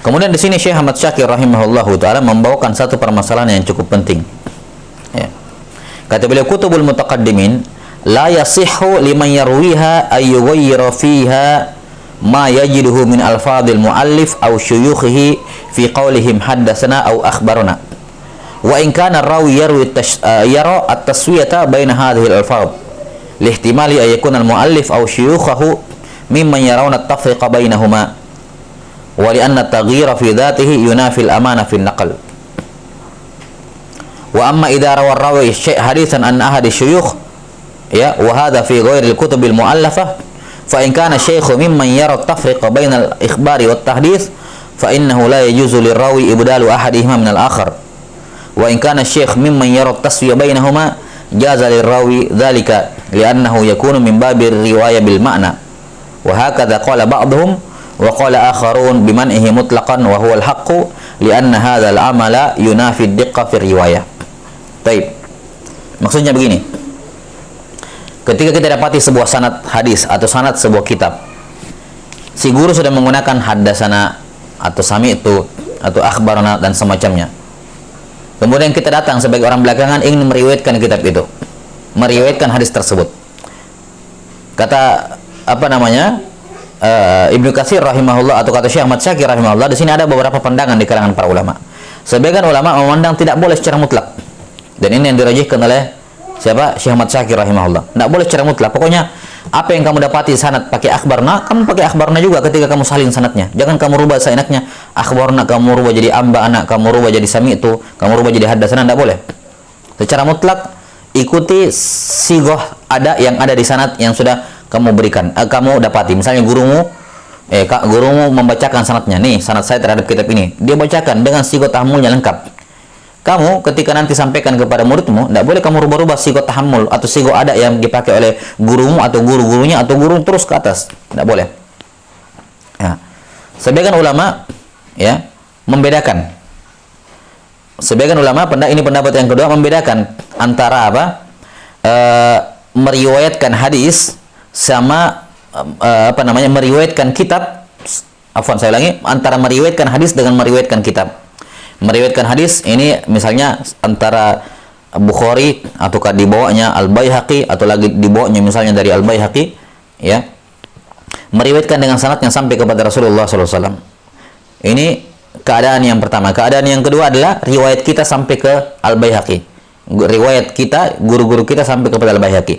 Kemudian di sini Syekh Ahmad Syakir rahimahullahu taala membawakan satu permasalahan yang cukup penting. Ya. Kata beliau, kutubul mutaqaddimin la yasihhu liman yarwiha ay yughayyira fiha ma yajiduhu min alfadhil muallif aw syuyukhihi fi qawlihim haddatsana aw akhbarana. Wa in kana rawi yara at-taswiyata baina hadhihi al-alfadh lihtimali an yakuna al-muallif aw syuyukhahu mimman yarawna at-tafriqa bainahuma wa li anna at-taghyira fi dhatihi yunafi al-amana fi an-naql. Wa amma idza rawa ar-rawi haditsan an ahadi syuyukh ya wa hadha fi ghairi al-kutub al-mu'allafah fa in kana syaikhu mimman yara at-tafriqa baina al-ikhbari wat-tahdits fa innahu la yajuzu lir-rawi ibdalu ahadihima min al-akhar. Wa in kana syekh mimman yara at-taswiya bainahuma jaza lir-rawi dhalika li'annahu yakunu min babir riwayah bil ma'na. Wa hakadha qala ba'dhum wa qala akharun biman'ihi mutlaqan wa huwa al-haqqu li'anna hadha al-amala yunafi ad-diqqa fi riwayah. Baik. Maksudnya begini. Ketika kita dapati sebuah sanad hadis atau sanad sebuah kitab, si guru sudah menggunakan haddasana atau sami'tu atau akhbarana dan semacamnya. Kemudian kita datang sebagai orang belakangan ingin meriwayatkan kitab itu, meriwayatkan hadis tersebut. Kata Ibnu Katsir rahimahullah atau kata Syekh Ahmad Syakir rahimahullah, di sini ada beberapa pandangan di kalangan para ulama. Sebagian ulama memandang tidak boleh secara mutlak. Dan ini yang dirajihkan oleh siapa? Syekh Ahmad Syakir rahimahullah. Tidak boleh secara mutlak. Pokoknya apa yang kamu dapati sanad pakai akhbarna, kamu pakai akhbarna juga ketika kamu salin sanadnya. Jangan kamu rubah seenaknya. Akhbarna kamu rubah jadi amba'ana, kamu rubah jadi sami'tu, kamu rubah jadi haddatsana, tidak boleh. Secara mutlak ikuti sighah ada yang ada di sanad yang sudah kamu berikan, kamu dapati. Misalnya gurumu membacakan sanadnya. Nih, sanad saya terhadap kitab ini. Dia bacakan dengan sighah tahammulnya lengkap. Kamu ketika nanti sampaikan kepada muridmu, tidak boleh kamu rubah-rubah sighah tahammul atau sighah ada yang dipakai oleh gurumu atau guru-gurunya atau guru terus ke atas. Tidak boleh. Ya. Sebagian ulama ya membedakan. Sebagian ulama ini pendapat yang kedua membedakan antara meriwayatkan hadis sama meriwayatkan kitab. Saya ulangi, antara meriwayatkan hadis dengan meriwayatkan kitab. Meriwayatkan hadis ini misalnya antara Bukhari ataukah dibawanya Al-Baihaqi atau lagi dibawanya misalnya dari Al-Baihaqi ya. Meriwayatkan dengan sanadnya sampai kepada Rasulullah SAW. Ini keadaan yang pertama. Keadaan yang kedua adalah riwayat kita sampai ke Al-Baihaqi. Riwayat kita, guru-guru kita sampai kepada Al-Baihaqi.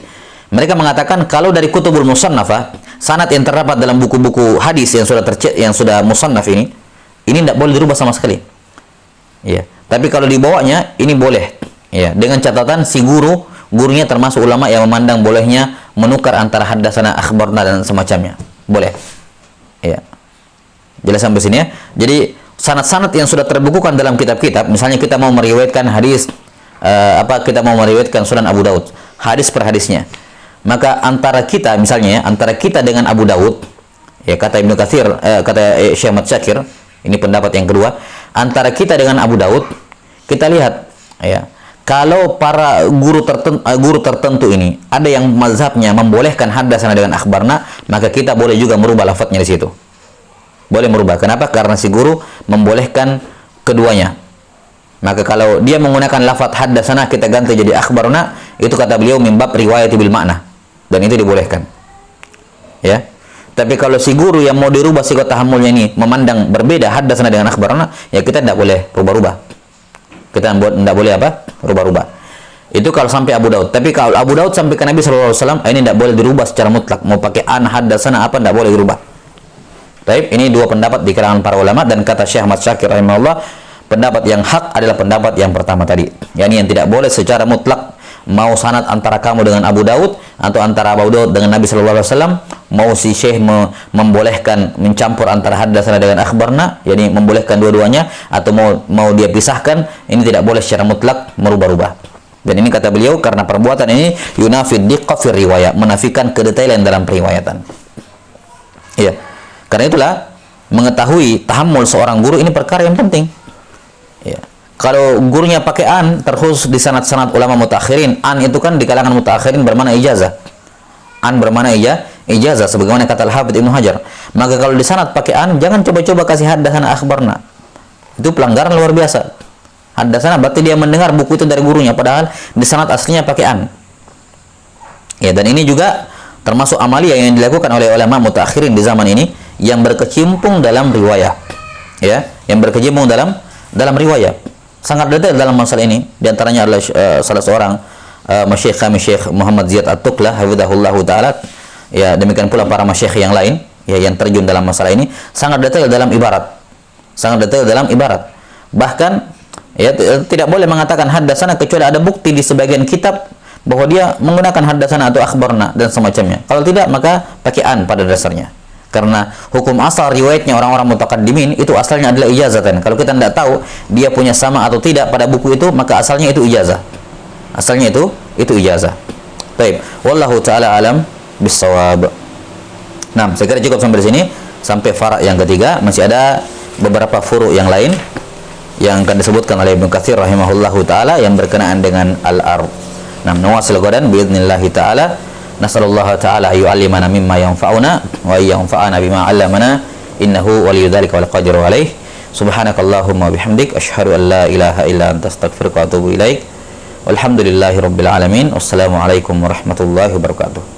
Mereka mengatakan kalau dari kutubul musannafah, sanad yang terdapat dalam buku-buku hadis yang sudah musannaf ini tidak boleh dirubah sama sekali. Ya, tapi kalau dibawanya ini boleh. Ya, dengan catatan si gurunya termasuk ulama yang memandang bolehnya menukar antara haddatsana, akhbarna dan semacamnya. Boleh. Ya. Jelas sampai sini ya. Jadi sanad-sanad yang sudah terbukukan dalam kitab-kitab, misalnya kita mau meriwayatkan hadis kita mau meriwayatkan Sunan Abu Daud, hadis per hadisnya. Maka antara kita misalnya antara kita dengan Abu Daud, ya kata Ibnu Katsir, kata Syekh Ahmad Syakir, ini pendapat yang kedua, antara kita dengan Abu Daud, kita lihat ya, kalau para guru tertentu ini ada yang mazhabnya membolehkan haddatsana dengan akhbarna, maka kita boleh juga merubah lafadznya di situ. Boleh merubah. Kenapa? Karena si guru membolehkan keduanya. Maka kalau dia menggunakan lafadz haddatsana kita ganti jadi akhbarna, itu kata beliau min bab riwayat bil makna, dan itu dibolehkan. Ya. Tapi kalau si guru yang mau dirubah sighah tahammulnya ini memandang berbeda haddatsana dengan akhbarana, ya kita tidak boleh rubah-rubah. Kita tidak boleh rubah-rubah. Itu kalau sampai Abu Daud. Tapi kalau Abu Daud sampai ke Nabi sallallahu alaihi wasallam, ini tidak boleh dirubah secara mutlak. Mau pakai an haddatsana tidak boleh dirubah. Baik, ini dua pendapat di kalangan para ulama, dan kata Syekh Ahmad Syakir rahimahullah, pendapat yang hak adalah pendapat yang pertama tadi. Yang tidak boleh secara mutlak, mau sanad antara kamu dengan Abu Daud atau antara Abu Daud dengan Nabi sallallahu alaihi wasallam, mau si syekh membolehkan mencampur antara haddatsana dengan akhbarna, yakni membolehkan dua-duanya, atau mau dia pisahkan, ini tidak boleh secara mutlak merubah-rubah. Dan ini kata beliau karena perbuatan ini yunafid diqqa fi riwayat, menafikan kedetailan dalam periwayatan. Iya. Karena itulah mengetahui tahammul seorang guru ini perkara yang penting. Ya. Kalau gurunya pakai an, terkhusus di sanad-sanad ulama mutakhirin, an itu kan di kalangan mutakhirin bermakna ijazah. An bermakna ijazah sebagaimana kata Al-Hafidz Ibnu Hajar. Maka kalau di sanad pakai an, jangan coba-coba kasih haddatsana akhbarna. Itu pelanggaran luar biasa. Haddatsana berarti dia mendengar buku itu dari gurunya, padahal di sanad aslinya pakai an. Ya, dan ini juga termasuk amalia yang dilakukan oleh ulama mutakhirin di zaman ini, yang berkecimpung dalam riwayah, ya, yang berkecimpung dalam riwayah. Sangat detail dalam masalah ini. Di antaranya adalah salah seorang masyayikh kami, Syekh Muhammad Ziyad At-Tuqlah hafizahullahu taala. Ya, demikian pula para masyayikh yang lain ya yang terjun dalam masalah ini, sangat detail dalam ibarat. Sangat detail dalam ibarat. Bahkan ya tidak boleh mengatakan haddatsana kecuali ada bukti di sebagian kitab bahwa dia menggunakan haddatsana atau akhbarna dan semacamnya. Kalau tidak, maka pakai an pada dasarnya. Karena hukum asal riwayatnya orang-orang mutaqaddimin itu asalnya adalah ijazatan. Kalau kita tidak tahu dia punya sama atau tidak pada buku itu, maka asalnya itu ijazah. Asalnya itu ijazah. Baik, wallahu taala alam bissawab. Nah, saya kira cukup sampai di sini, sampai fara' yang ketiga. Masih ada beberapa furu' yang lain yang akan disebutkan oleh Ibnu Katsir rahimahullahu taala yang berkenaan dengan al-arb. Nah, nawasil qadan biidznillah taala. Nasallallahu ta'ala yu'allimana mimma yanfa'una wa yanfa'ana bima 'allamana innahu waliyyu dzalika wal qadiru alaih. Subhanakallahumma bihamdik asyhadu an la ilaha illa anta astaghfiruka wa atubu ilaik. Walhamdulillahirabbil alamin. Wassalamualaikum warahmatullahi wabarakatuh.